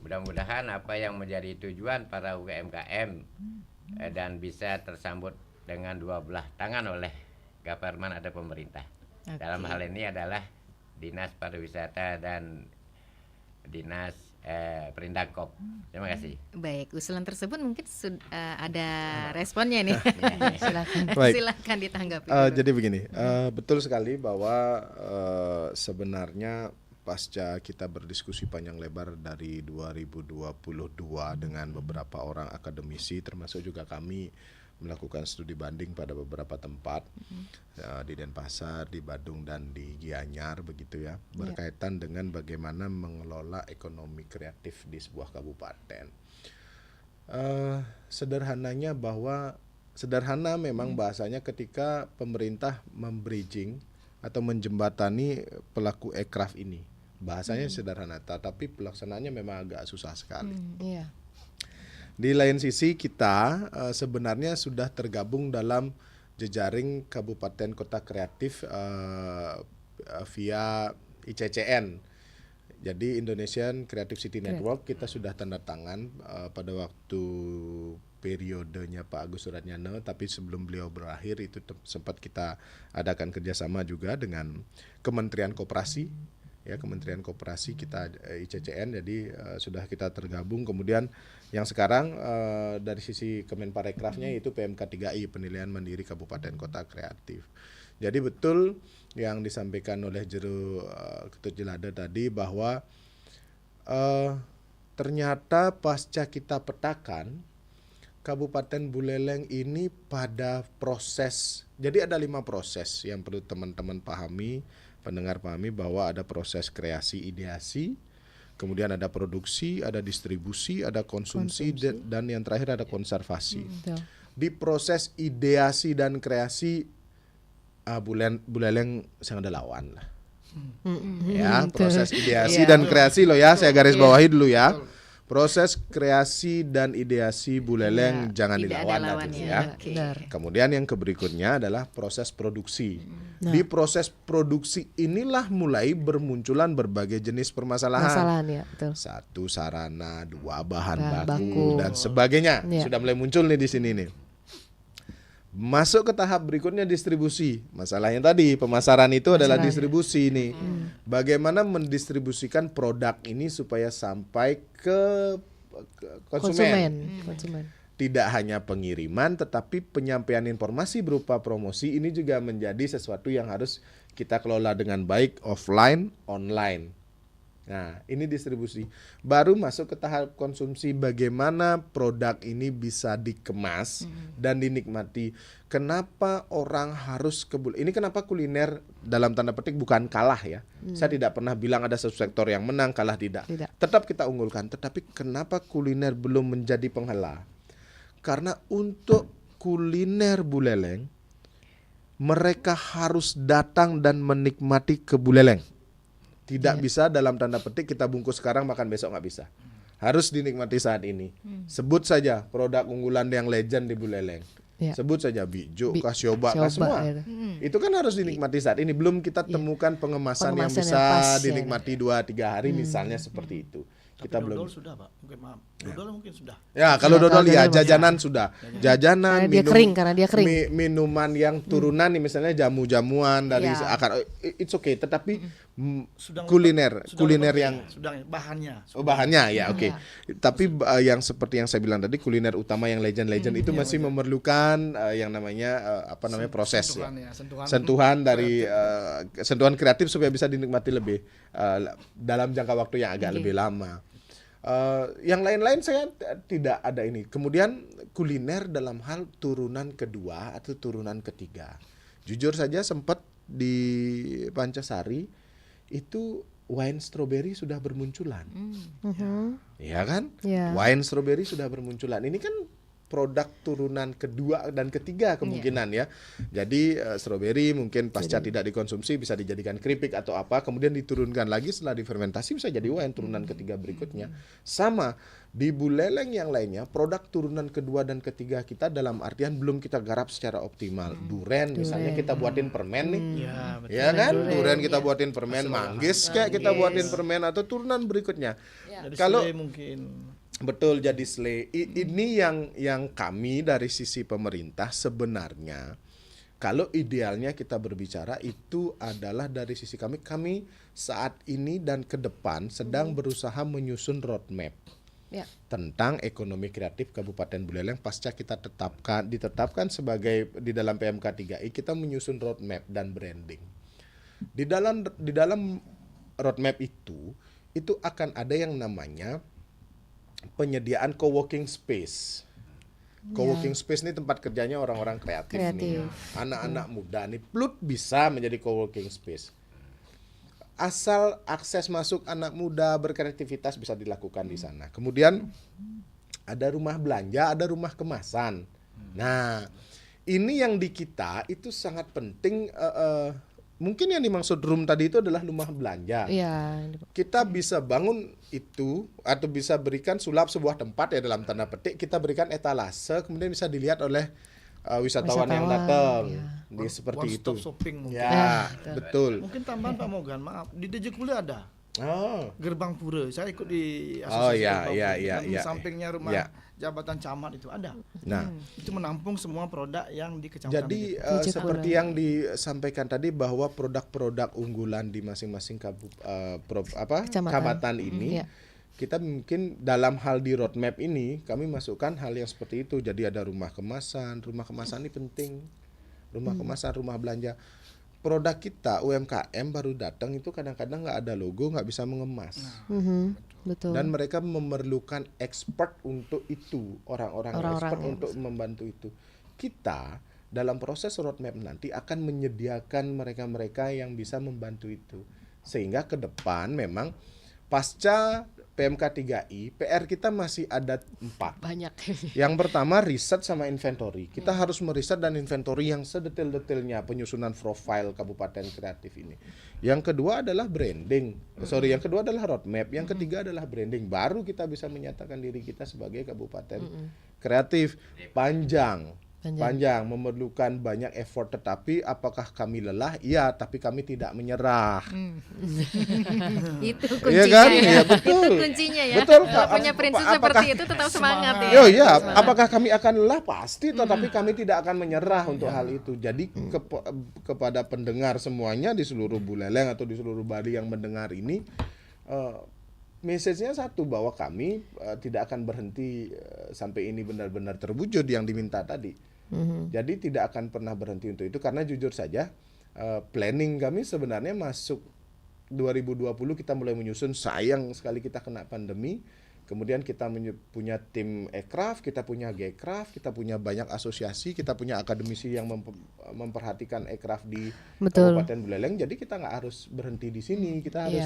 Mudah-mudahan apa yang menjadi tujuan para UMKM dan bisa tersambut dengan dua belah tangan oleh government atau pemerintah. Dalam hal ini adalah Dinas Pariwisata dan Dinas Perindangkop. Terima kasih. Baik, usulan tersebut mungkin ada responnya nih. Silakan. Baik. Silakan ditanggapi. Jadi begini, betul sekali bahwa sebenarnya pasca kita berdiskusi panjang lebar dari 2022 dengan beberapa orang akademisi, termasuk juga kami melakukan studi banding pada beberapa tempat di Denpasar, di Badung dan di Gianyar begitu ya, berkaitan dengan bagaimana mengelola ekonomi kreatif di sebuah kabupaten. Sederhana memang bahasanya ketika pemerintah membridging atau menjembatani pelaku aircraft ini, bahasanya sederhana, tapi pelaksanaannya memang agak susah sekali. Di lain sisi kita sebenarnya sudah tergabung dalam jejaring kabupaten kota kreatif via ICCN. Jadi Indonesian Creative City Network kita sudah tanda tangan pada waktu periodenya Pak Agus Suratnyano, tapi sebelum beliau berakhir itu sempat kita adakan kerjasama juga dengan Kementerian Koperasi. Ya, Kementerian Koperasi kita ICCN, jadi sudah kita tergabung. Kemudian yang sekarang dari sisi Kemenparekrafnya itu PMK3I, Penilaian Mandiri Kabupaten Kota Kreatif. Jadi betul yang disampaikan oleh Jero Ketut Jelada tadi bahwa ternyata pasca kita petakan Kabupaten Buleleng ini pada proses, jadi ada 5 proses yang perlu teman-teman pahami, pendengar pahami, bahwa ada proses kreasi ideasi, kemudian ada produksi, ada distribusi, ada konsumsi. Dan yang terakhir ada konservasi. Di proses ideasi dan kreasi Buleleng sangat ada lawan lah. Ya, proses ideasi dan kreasi loh ya, saya garis bawahi dulu ya. Proses kreasi dan ideasi Buleleng jangan dilawan ya. Kemudian yang berikutnya adalah proses produksi. Di proses produksi inilah mulai bermunculan berbagai jenis permasalahan. Satu sarana, dua bahan baku dan sebagainya. Sudah mulai muncul nih di sini nih. Masuk ke tahap berikutnya distribusi. Masalahnya tadi pemasaran itu adalah distribusi nih. Bagaimana mendistribusikan produk ini supaya sampai ke konsumen. Tidak hanya pengiriman tetapi penyampaian informasi berupa promosi ini juga menjadi sesuatu yang harus kita kelola dengan baik offline, online. Nah, ini distribusi. Baru masuk ke tahap konsumsi, bagaimana produk ini bisa dikemas dan dinikmati. Kenapa orang harus ini kenapa kuliner dalam tanda petik bukan kalah ya. Saya tidak pernah bilang ada satu sektor yang menang, kalah tidak. Tetap kita unggulkan, tetapi kenapa kuliner belum menjadi penghala? Karena untuk kuliner Buleleng mereka harus datang dan menikmati ke Buleleng. Tidak bisa dalam tanda petik kita bungkus sekarang makan besok, nggak bisa. Harus dinikmati saat ini. Sebut saja produk unggulan yang legend di Buleleng. Ya. Sebut saja bijo, kasyoba, semua. Itu kan harus dinikmati saat ini. Belum kita temukan pengemasan yang Pengemasan bisa yang pas, dinikmati 2-3 hari misalnya seperti itu. Tapi Kita dodol belum. sudah, Pak. Mungkin maaf. Dodol mungkin sudah. Ya, kalau Ya, dodol kalau ya dodol jajanan sudah. Jajanan, Karena dia kering, karena dia kering. minuman yang turunan nih misalnya jamu-jamuan dari Ya. akar, it's okay, tetapi Sudah kuliner lupa, yang sudah bahannya. bahannya ya oke. Tapi yang seperti yang saya bilang tadi, kuliner utama yang legend itu masih memerlukan yang namanya proses ya. Sentuhan dari sentuhan kreatif supaya bisa dinikmati lebih dalam jangka waktu yang agak lebih lama. Yang lain-lain saya tidak ada ini. Kemudian kuliner dalam hal turunan kedua atau turunan ketiga. Jujur saja sempat di Pancasari itu wine strawberry sudah bermunculan. Ya kan? Ya. Wine strawberry sudah bermunculan. Ini kan produk turunan kedua dan ketiga kemungkinan ya. Jadi strawberry mungkin pasca tidak dikonsumsi bisa dijadikan keripik atau apa, kemudian diturunkan lagi setelah difermentasi bisa jadi wine turunan ketiga berikutnya. Sama di buleleng yang lainnya, produk turunan kedua dan ketiga kita dalam artian belum kita garap secara optimal. Duren misalnya kita buatin permen nih. Ya kan? Duren kita buatin permen, manggis kayak kita buatin permen atau turunan berikutnya. Kalau mungkin betul jadi slay. Ini yang kami dari sisi pemerintah sebenarnya kalau idealnya kita berbicara itu adalah dari sisi kami saat ini dan ke depan sedang berusaha menyusun roadmap tentang ekonomi kreatif Kabupaten Buleleng pasca kita ditetapkan sebagai di dalam PMK 3I, kita menyusun roadmap dan branding. Di dalam roadmap itu akan ada yang namanya penyediaan co-working space. Co-working space ini tempat kerjanya orang-orang kreatif nih. Anak-anak muda nih plut bisa menjadi co-working space. Asal akses masuk anak muda berkreativitas bisa dilakukan di sana. Kemudian ada rumah belanja, ada rumah kemasan. Nah, ini yang di kita itu sangat penting. Mungkin yang dimaksud room tadi itu adalah rumah belanja. Kita bisa bangun itu atau bisa berikan sulap sebuah tempat ya dalam tanda petik, kita berikan etalase kemudian bisa dilihat oleh wisatawan yang datang di seperti itu. One stop shopping mungkin. Ya, betul. Mungkin tambahan Pak Mogan, maaf, di DJ Kule ada. Gerbang Pura. Saya ikut di Oh, asosiasi iya, Gerbang iya, Pura. iya, Di iya. sampingnya rumah jabatan camat itu ada. Nah, itu menampung semua produk yang di kecamatan. jadi seperti yang disampaikan tadi bahwa produk-produk unggulan di masing-masing kecamatan ini kita mungkin dalam hal di roadmap ini kami masukkan hal yang seperti itu. Jadi ada rumah kemasan ini penting. Rumah kemasan, rumah belanja. Produk kita UMKM baru datang itu kadang-kadang nggak ada logo, nggak bisa mengemas. Betul. Dan mereka memerlukan expert untuk itu, orang-orang expert untuk membantu itu. Kita dalam proses roadmap nanti akan menyediakan mereka-mereka yang bisa membantu itu. Sehingga ke depan memang pasca PMK 3I, PR kita masih ada 4. Banyak. Yang pertama riset sama inventory. Kita harus meriset dan inventory yang sedetail-detailnya penyusunan profile kabupaten kreatif ini. Yang kedua adalah branding. Yang kedua adalah roadmap. Yang ketiga adalah branding. Baru kita bisa menyatakan diri kita sebagai kabupaten kreatif. Panjang, memerlukan banyak effort, tetapi apakah kami lelah? Iya, tapi kami tidak menyerah. Itu kuncinya Iya kan? ya. Iya, betul. Itu kuncinya ya. Betul. Kalau punya prinsip seperti itu tetap semangat ya. Iya, apakah kami akan lelah? Pasti, tetapi kami tidak akan menyerah untuk hal itu. Jadi kepada pendengar semuanya di seluruh Buleleng atau di seluruh Bali yang mendengar ini, message-nya satu, bahwa kami tidak akan berhenti sampai ini benar-benar terwujud yang diminta tadi. Jadi tidak akan pernah berhenti untuk itu, karena jujur saja planning kami sebenarnya masuk 2020 kita mulai menyusun. Sayang sekali kita kena pandemi. Kemudian kita punya tim Ekraf, kita punya Gekraf, kita punya banyak asosiasi, kita punya akademisi yang memperhatikan Ekraf di Kabupaten Buleleng. Jadi kita nggak harus berhenti di sini, kita harus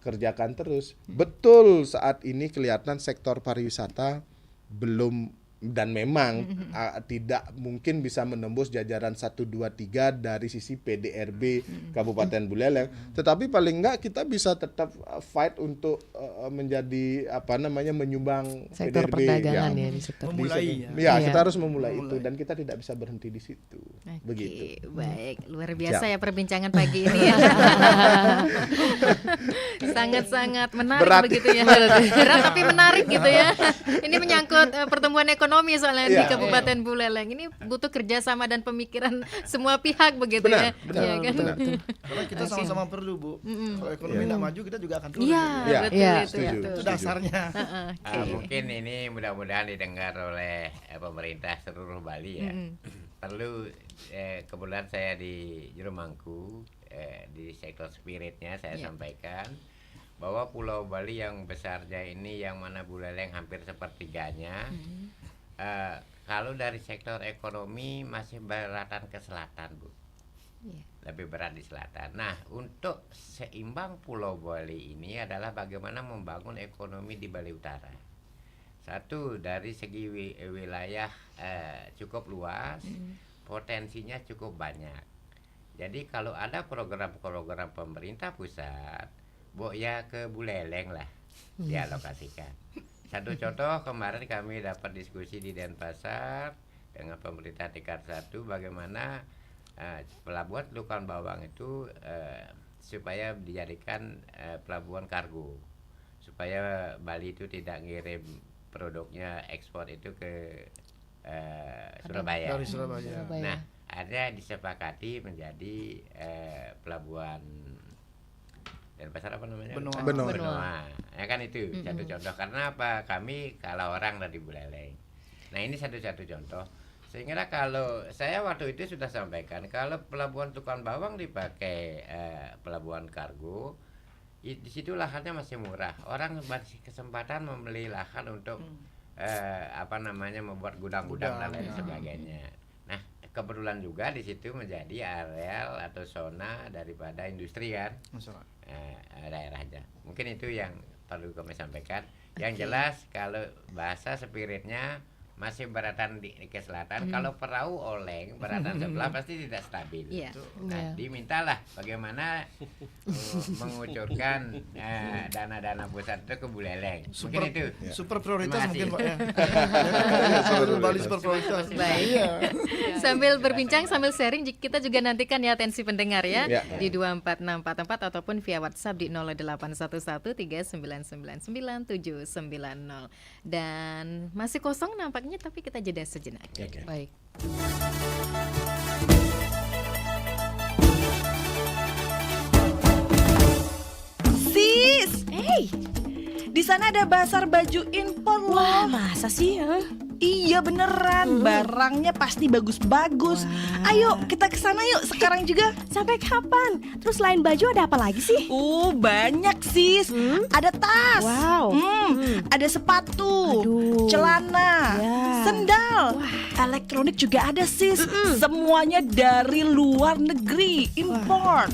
kerjakan terus. Betul, saat ini kelihatan sektor pariwisata belum dan memang tidak mungkin bisa menembus jajaran 1, 2, 3 dari sisi PDRB Kabupaten Buleleng, tetapi paling enggak kita bisa tetap fight untuk menjadi menyumbang sektor PDRB perdagangan ya di sektor memulai kita harus memulai itu dan kita tidak bisa berhenti di situ. Begitu. Baik, luar biasa ya perbincangan pagi ini ya. Sangat-sangat menarik Berat. begitu ya. Berat tapi menarik gitu ya. Ini menyangkut pertumbuhan ekonomi soalnya di Kabupaten Buleleng. Ini butuh kerjasama dan pemikiran semua pihak begitu ya. Benar. Karena kita sama-sama perlu, Bu. Kalau ekonomi tidak maju, kita juga akan turun. Iya, betul Itu dasarnya. Mungkin ini mudah-mudahan didengar oleh pemerintah seluruh Bali ya. Perlu kebetulan saya di Jurumangku di sektor spiritnya saya sampaikan bahwa Pulau Bali yang besarnya ini yang mana Buleleng hampir sepertiganya, kalau dari sektor ekonomi masih beratan ke selatan, Bu. Lebih berat di selatan. Nah, untuk seimbang Pulau Bali ini adalah bagaimana membangun ekonomi di Bali Utara. Satu, dari segi wilayah cukup luas, potensinya cukup banyak. Jadi kalau ada program-program pemerintah pusat, ya ke Buleleng lah dialokasikan. Satu contoh, kemarin kami dapat diskusi di Denpasar dengan pemerintah tingkat 1 bagaimana pelabuhan Teluk Bawang itu supaya dijadikan pelabuhan kargo, supaya Bali itu tidak ngirim produknya ekspor itu ke Surabaya. Dari Surabaya. Nah, ada disepakati menjadi pelabuhan Denpasar apa namanya? Benoa. Ya kan itu satu contoh. Karena apa? Kami kalah orang dari Buleleng. Nah, ini satu contoh. Sehingga kalau saya waktu itu sudah sampaikan kalau pelabuhan Teluk Bawang dipakai pelabuhan kargo, di situ lahannya masih murah. Orang masih kesempatan membeli lahan untuk membuat gudang-gudang dan lain sebagainya. Nah, kebetulan juga di situ menjadi areal atau zona daripada industri kan, daerahnya. Mungkin itu yang perlu kami sampaikan. Yang jelas kalau bahasa spiritnya masih beratan ke selatan. Kalau perahu oleng beratan sebelah pasti tidak stabil. Nah, dimintalah bagaimana mengucurkan dana-dana pusat itu ke Buleleng. Mungkin itu super prioritas mungkin Pak ya. Bali super prioritas. Baik. Sambil berbincang, sambil sharing, kita juga nantikan ya atensi pendengar ya di 24644 ataupun via WhatsApp di 081139999790. Dan masih kosong nampaknya, tapi kita jeda sejenak. Baik. Sis, di sana ada pasar baju impor loh. Wah, masa sih? Iya beneran, barangnya pasti bagus-bagus. Ayo kita ke sana yuk sekarang juga. Sampai kapan? Terus selain baju ada apa lagi sih? Banyak sis. Ada tas. Wow. Ada sepatu, celana, sendal, elektronik juga ada sis. Semuanya dari luar negeri, import.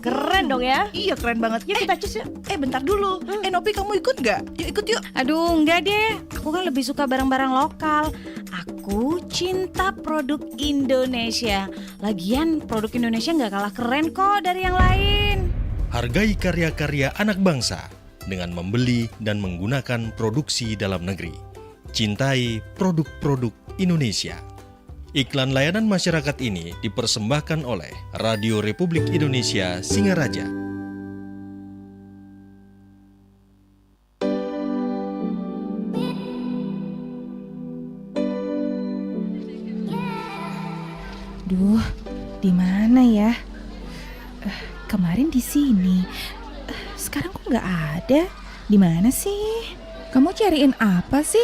Keren dong ya? Iya keren banget. Yuk kita cus yuk. Bentar dulu. Nopi kamu ikut nggak? Yuk ikut yuk. Aduh, enggak deh. Aku kan lebih suka barang-barang lokal. Aku cinta produk Indonesia. Lagian produk Indonesia nggak kalah keren kok dari yang lain. Hargai karya-karya anak bangsa dengan membeli dan menggunakan produksi dalam negeri. Cintai produk-produk Indonesia. Iklan layanan masyarakat ini dipersembahkan oleh Radio Republik Indonesia Singaraja. Duh, di mana ya? Kemarin di sini. Sekarang kok nggak ada? Di mana sih? Kamu cariin apa sih?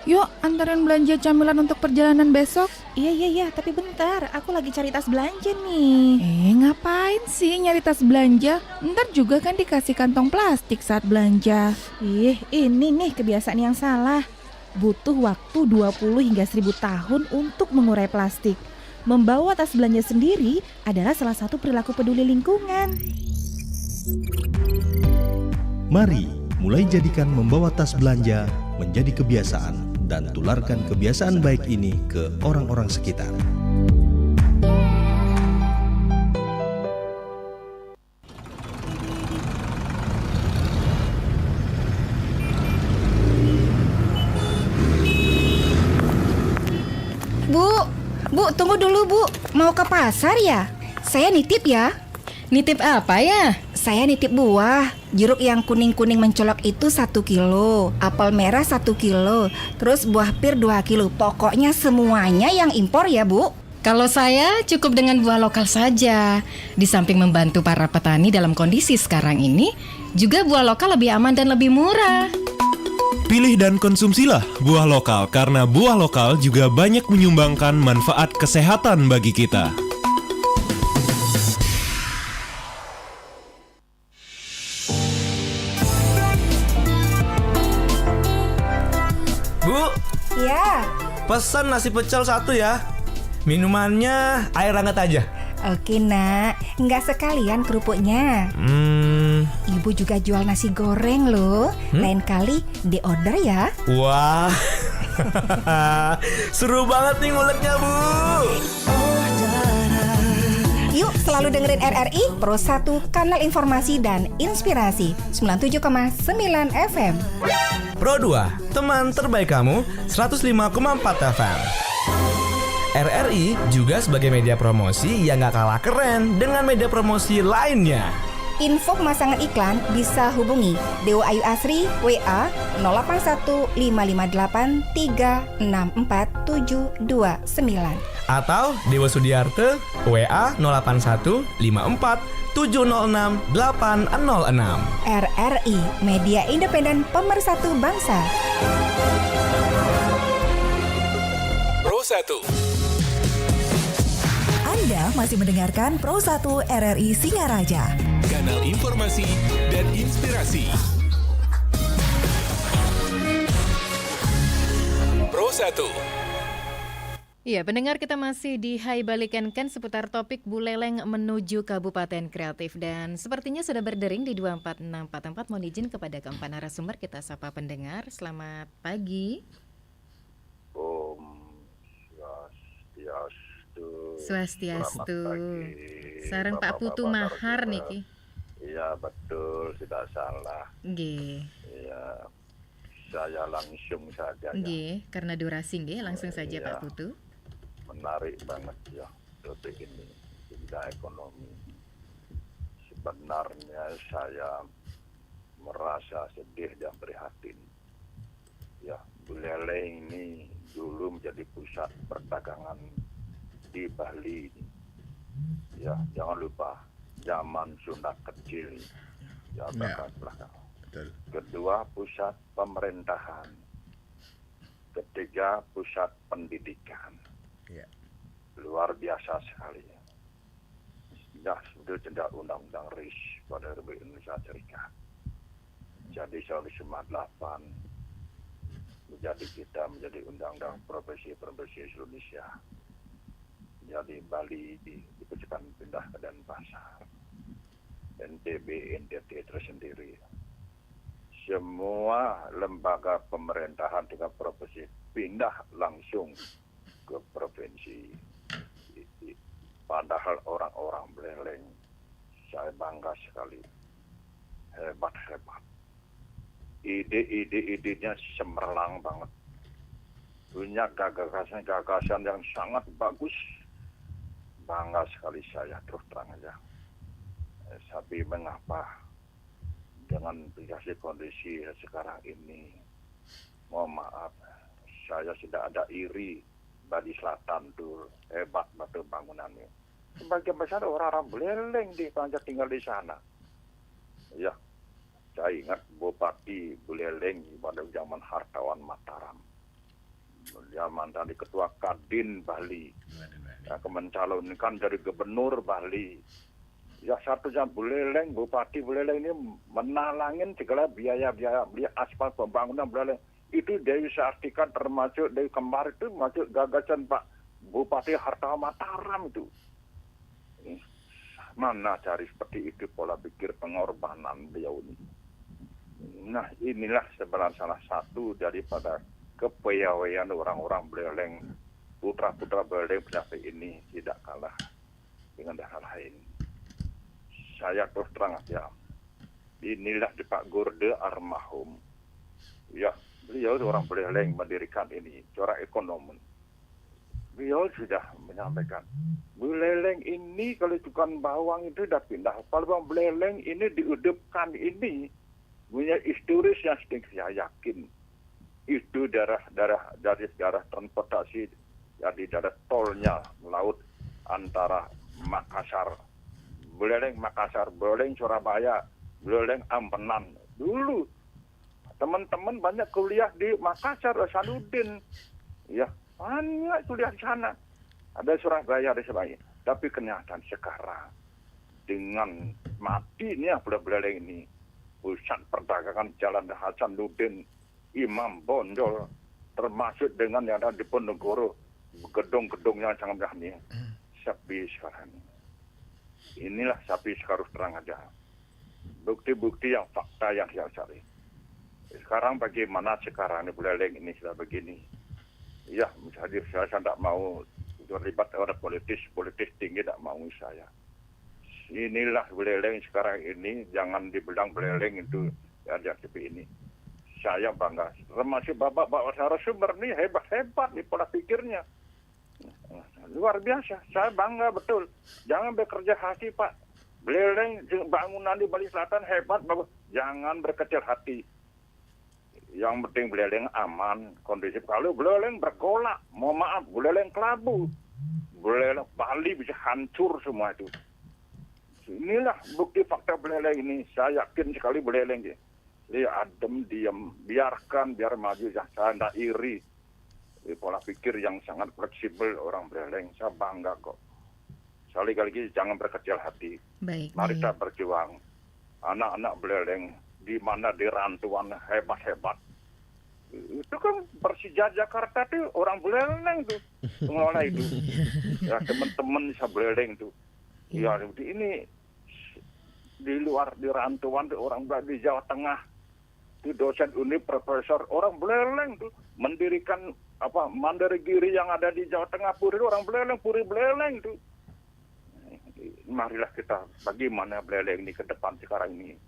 Yuk, antarin belanja camilan untuk perjalanan besok. Iya, tapi bentar. Aku lagi cari tas belanja nih. Ngapain sih nyari tas belanja? Ntar juga kan dikasih kantong plastik saat belanja. Ini nih kebiasaan yang salah. Butuh waktu 20 hingga 1000 tahun untuk mengurai plastik. Membawa tas belanja sendiri adalah salah satu perilaku peduli lingkungan. Mari mulai jadikan membawa tas belanja menjadi kebiasaan dan tularkan kebiasaan baik ini ke orang-orang sekitar. Bu, tunggu dulu Bu. Mau ke pasar ya? Saya nitip ya. Nitip apa ya? Saya nitip buah. Jeruk yang kuning-kuning mencolok itu 1 kilo, apel merah 1 kilo, terus buah pir 2 kilo. Pokoknya semuanya yang impor ya Bu. Kalau saya cukup dengan buah lokal saja. Di samping membantu para petani dalam kondisi sekarang ini, juga buah lokal lebih aman dan lebih murah. Pilih dan konsumsilah buah lokal karena buah lokal juga banyak menyumbangkan manfaat kesehatan bagi kita. Bu, Ya. pesan nasi pecel 1 ya. Minumannya air hangat aja. Oke nak, nggak sekalian kerupuknya. Ibu juga jual nasi goreng loh. Lain kali di-order ya. Wah, seru banget nih nguleknya Bu. Yuk selalu dengerin RRI Pro 1, kanal informasi dan inspirasi 97,9 FM. Pro 2, teman terbaik kamu 105,4 FM. RRI juga sebagai media promosi yang gak kalah keren dengan media promosi lainnya. Info pemasangan iklan bisa hubungi Dewa Ayu Asri WA 0815836479 Atau Dewa Sudiarte WA 081547068606. RRI, media independen pemersatu bangsa. Pro 1. Anda masih mendengarkan Pro 1 RRI Singaraja, Kanal informasi dan inspirasi. Pro 1. Ya, pendengar, kita masih di Hai Balikan Ken seputar topik Buleleng menuju Kabupaten Kreatif. Dan sepertinya sudah berdering di 24644. Mohon izin kepada keempat narasumber, kita sapa pendengar. Selamat pagi. Swastiastu. Sareng Pak Putu Mahar niki. Iya betul, tidak salah. Nggih. Iya. Saya langsung saja. Nggih, karena durasi nggih, langsung saja Pak Putu. Menarik banget ya topik ini, bidang ekonomi. Sebenarnya saya merasa sedih dan prihatin. Ya, Buleleng ini dulu menjadi pusat perdagangan di Bali. Ya, jangan lupa zaman Sunda kecil. Ya, belakang. Kedua, pusat pemerintahan. Ketiga, pusat pendidikan. Luar biasa sekali. Ya, sudah jendak undang-undang RIS pada Republik Indonesia Serikat. Jadi 1998 menjadi undang-undang profesi-profesi Indonesia. Jadi Bali diputuskan pindah ke Denpasar, NTB, NTT tersendiri. Semua lembaga pemerintahan dengan profesi pindah langsung ke provinsi. Padahal orang-orang Buleleng, saya bangga sekali, hebat. Ide-idenya cemerlang banget, punya gagasan yang sangat bagus. Bangga sekali saya, terus terang aja. Tapi mengapa dengan kondisi sekarang ini, mohon maaf, saya sudah ada iri. Bali Selatan tuh hebat batu bangunannya. Sebagian besar orang-orang Buleleng di Panjang tinggal di sana. Ya, saya ingat Bupati Buleleng pada zaman Hartawan Mataram. Zaman tadi Ketua Kadin Bali. Ya, mencalonkan dari Gubernur Bali. Ya, satu jam Buleleng, Bupati Buleleng ini menalangin segala biaya-biaya beli aspal pembangunan Buleleng. Itu dari saya artikan termasuk dari kemarin itu masuk gagasan Pak Bupati Hartawan Mataram itu. Mana cari seperti itu pola pikir pengorbanan beliau ini. Nah, inilah sebenarnya salah satu daripada kepiawaian orang-orang Buleleng, putra-putra Buleleng penyakit ini tidak kalah dengan daerah lain. Saya terus terang aja, inilah di Pak Gurde almarhum. Ya, beliau orang Buleleng mendirikan ini, corak ekonomi. Beliau sudah menyampaikan, Buleleng ini kalau tukang bawang itu sudah pindah. Kalau Buleleng ini diudupkan ini, punya historis yang sedikit saya yakin. Itu dari sejarah transportasi, jadi daerah tolnya laut antara Makassar, Buleleng Makassar, Buleleng Surabaya, Buleleng Ampenan. Dulu teman-teman banyak kuliah di Makassar, Hasanuddin. Ya, banyak kuliah di sana. Ada Surabaya, ada sebagainya. Tapi kenyataan sekarang dengan matinya Buleleng ini, pusat perdagangan Jalan Hasanuddin, Imam Bonjol, termasuk dengan yang ada di Ponorogo, gedung-gedung yang sangat berani, sepi sekarang. Inilah sepi sekarang terang aja. Bukti-bukti yang fakta yang saya cari. Sekarang bagaimana sekarang ini Buleleng ini sudah begini. Ya, misalnya saya tidak mau terlibat orang politis tinggi tidak mau saya. Inilah Buleleng sekarang ini, jangan dibilang Buleleng itu ya seperti ini. Saya bangga, termasuk bapak-bapak narasumber nih hebat-hebat nih pola pikirnya. Luar biasa, saya bangga betul. Jangan bekerja hati Pak. Buleleng bangunan di Bali Selatan hebat, bagus. Jangan berkecil hati. Yang penting Buleleng aman, kondisif. Kalau Buleleng bergolak, mohon maaf, Buleleng kelabu. Buleleng Bali bisa hancur semua itu. Inilah bukti fakta Buleleng ini. Saya yakin sekali Buleleng. Dia adem, diam, biarkan, biar maju. Saya tidak iri. Pola pikir yang sangat fleksibel orang Buleleng. Saya bangga kok. Sekali lagi jangan berkecil hati. Mari kita berjuang. Anak-anak Buleleng di mana di rantauan hebat-hebat. Itu kan Persija Jakarta itu orang Buleleng tuh. Pengelola itu. Ya teman-teman bisa Buleleng tuh. Ya ini di luar di rantauan tuh orang di Jawa Tengah. Itu dosen UNIP, profesor orang Buleleng tuh mendirikan Mandarigiri yang ada di Jawa Tengah, Puri orang Buleleng, Puri Buleleng tuh. Marilah kita bagaimana Buleleng ini ke depan sekarang ini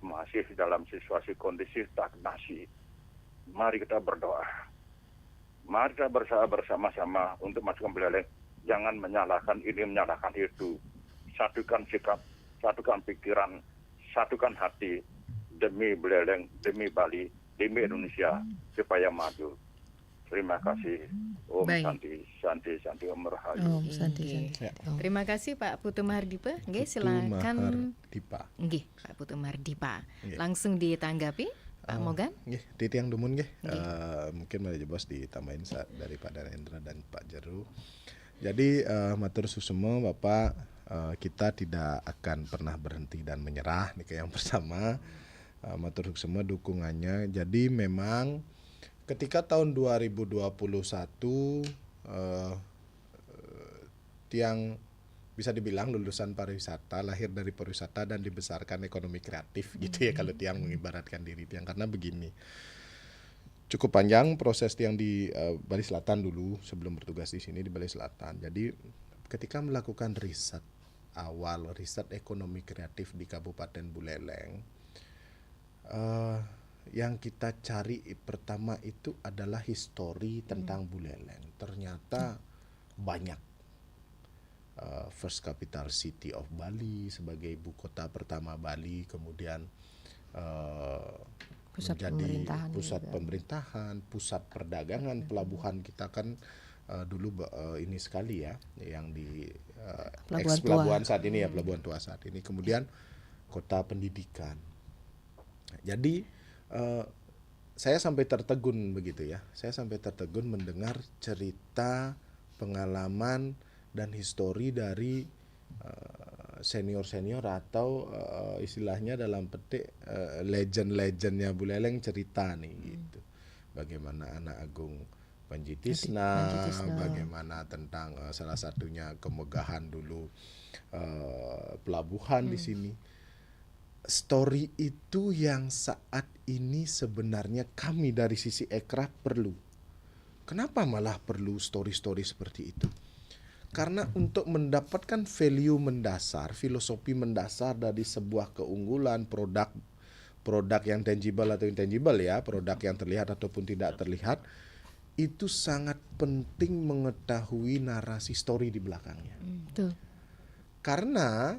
masih dalam situasi kondisi stagnasi. Mari kita berdoa. Mari kita bersama-sama untuk masukkan Buleleng. Jangan menyalahkan ini, menyalahkan itu. Satukan sikap, satukan pikiran, satukan hati demi Buleleng, demi Bali, demi Indonesia supaya maju. Terima kasih. Om Santi, Santi Om Rahayu. Om Santi. Terima kasih Pak Putu Mahardipa. Nggih, silakan. Nggih, Pak Putu Mahardipa. Langsung ditanggapi Pak Mogan. Nggih, titiang dumun nggih. Mungkin mari bos ditambahin dari Pak Darendra dan Pak Jeru. Jadi matur susemo Bapak, kita tidak akan pernah berhenti dan menyerah nih yang pertama. Matur susemo dukungannya. Jadi memang ketika tahun 2021 tiang bisa dibilang lulusan pariwisata, lahir dari pariwisata dan dibesarkan ekonomi kreatif gitu ya kalau tiang mengibaratkan diri tiang, karena begini. Cukup panjang proses tiang di Bali Selatan dulu sebelum bertugas di sini di Bali Selatan. Jadi ketika melakukan riset ekonomi kreatif di Kabupaten Buleleng, yang kita cari pertama itu adalah histori tentang Buleleng. Ternyata banyak. First Capital City of Bali sebagai ibu kota pertama Bali, kemudian menjadi pusat pemerintahan, pusat perdagangan, pelabuhan kita kan dulu ini sekali ya, yang di pelabuhan saat ini ya, Pelabuhan Tua saat ini. Kemudian kota pendidikan. Jadi saya sampai tertegun begitu ya. Saya sampai tertegun mendengar cerita, pengalaman dan histori dari senior-senior atau istilahnya dalam petik legend-legendnya Buleleng cerita nih gitu. Bagaimana Anak Agung Panji Tisna, bagaimana tentang salah satunya kemegahan dulu pelabuhan di sini. story itu yang saat ini sebenarnya kami dari sisi Ekraf perlu. Kenapa malah perlu story-story seperti itu? Karena untuk mendapatkan value mendasar, filosofi mendasar dari sebuah keunggulan produk yang tangible atau intangible ya, produk yang terlihat ataupun tidak terlihat, itu sangat penting mengetahui narasi story di belakangnya. Betul. Karena,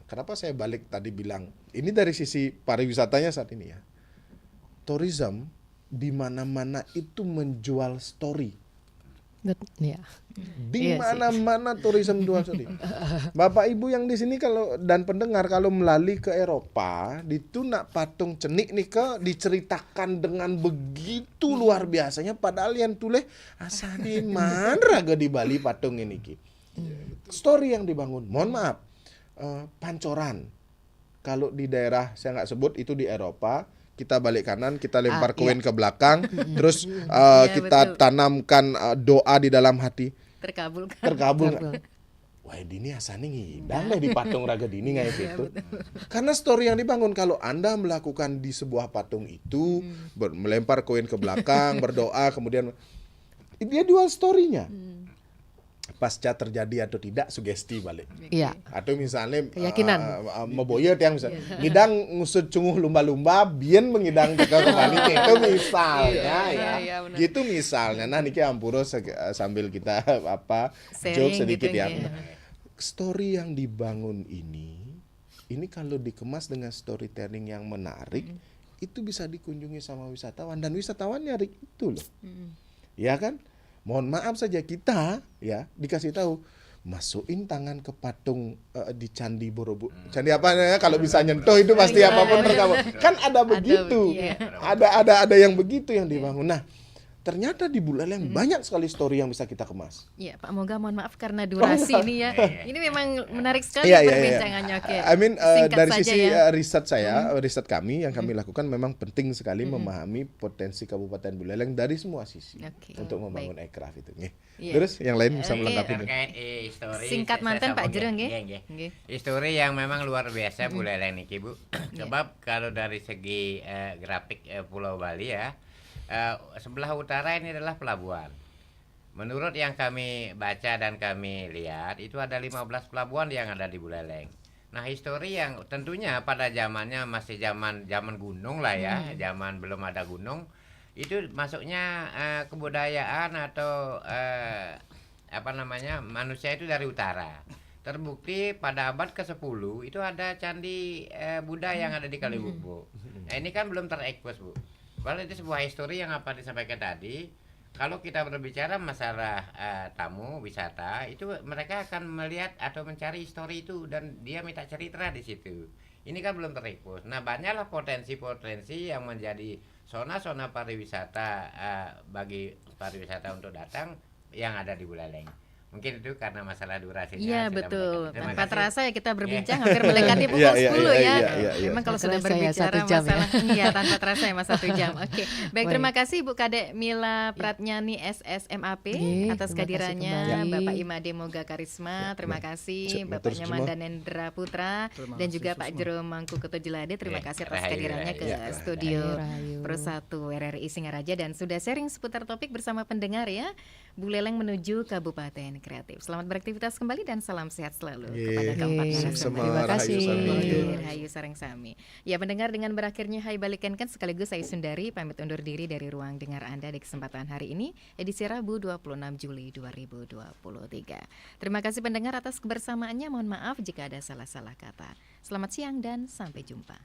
kenapa saya balik tadi bilang, ini dari sisi pariwisatanya saat ini ya. Tourism di mana-mana itu menjual story. Ya. Di mana-mana tourism jual story. Bapak Ibu yang di sini dan pendengar kalau melalui ke Eropa, itu nak patung cenik nih diceritakan dengan begitu luar biasanya, padahal yang tulis asal mana raga di Bali patung ini ki. Story yang dibangun. Mohon maaf, pancoran. Kalau di daerah saya nggak sebut itu di Eropa, kita balik kanan, kita lempar koin ke belakang, terus kita tanamkan doa di dalam hati. Terkabulkan. Wah, dini asane ngidang di patung raga dini kayak gitu. Karena story yang dibangun, kalau Anda melakukan di sebuah patung itu, melempar koin ke belakang, berdoa, kemudian dia jual story-nya. Pasca terjadi atau tidak, sugesti balik. Iya. Atau misalnya keyakinan. Meboyot yang misalnya ngidang ngusut cunguh lumba-lumba, biyen mengidang teka kembali itu misalnya ya. Gitu misalnya. Nah niki ampuro sambil kita joke sedikit gitu, ya. Story yang dibangun ini kalau dikemas dengan storytelling yang menarik, itu bisa dikunjungi sama wisatawan, dan wisatawan nyari itu loh. Ya kan? Mohon maaf saja kita ya dikasih tahu, masukin tangan ke patung di Candi Borobudur. Candi apa ya? Kalau bisa nyentuh itu pasti apapun terkabul. Kan ada begitu. Ada yang begitu yang dibangun. Nah, ternyata di Buleleng banyak sekali story yang bisa kita kemas. Iya, Pak Moga, mohon maaf karena durasi ini ya. Ini memang menarik sekali perbincangannya. Oke. Dari sisi riset kami yang kami lakukan, memang penting sekali memahami potensi Kabupaten Buleleng dari semua sisi untuk membangun Ekraf itu. Terus yang lain bisa melengkapi. Terkait histori. Singkat mantan Pak Jero nggih. Histori yang memang luar biasa Buleleng niki, Bu. Sebab kalau dari segi grafik Pulau Bali ya, sebelah utara ini adalah pelabuhan. Menurut yang kami baca dan kami lihat, itu ada 15 pelabuhan yang ada di Buleleng. Nah, histori yang tentunya pada zamannya masih zaman gunung lah ya, zaman belum ada gunung, itu masuknya kebudayaan atau manusia itu dari utara. Terbukti pada abad ke-10 itu ada candi Buddha yang ada di Kalibukbo. Nah, ini kan belum terekspos, Bu. Padahal itu sebuah histori yang apa disampaikan tadi. Kalau kita berbicara masalah tamu wisata, itu mereka akan melihat atau mencari histori itu, dan dia minta cerita di situ. Ini kan belum terekspos. Nah, banyaklah potensi-potensi yang menjadi zona-zona pariwisata bagi pariwisata untuk datang yang ada di Buleleng. Mungkin itu karena masalah durasinya. Iya, betul. Tanpa terasa ya kita berbincang hampir mendekati pukul 10 ya. Memang kalau sudah berbicara masalah tanpa terasa ya Mas 1 jam. Oke. Baik, terima kasih Bu Kadek Mila Pratnyani SSMAP atas kehadirannya, Bapak Imade Moga Karisma, terima kasih, Bapaknya Mandanendra Putra, dan juga Pak Jero Mangku Ketojilade, terima kasih atas kehadirannya ke studio Pro1 RRI Singaraja, dan sudah sharing seputar topik bersama pendengar ya. Buleleng menuju Kabupaten Kreatif. Selamat beraktivitas kembali dan salam sehat selalu kepada keempat narasumber. Terima kasih. Hayu Sareng Sami. Ya, pendengar, dengan berakhirnya Hai Balikan Kan, sekaligus saya Sundari pamit undur diri dari ruang dengar Anda di kesempatan hari ini, edisi Rabu 26 Juli 2023. Terima kasih pendengar atas kebersamaannya. Mohon maaf jika ada salah-salah kata. Selamat siang dan sampai jumpa.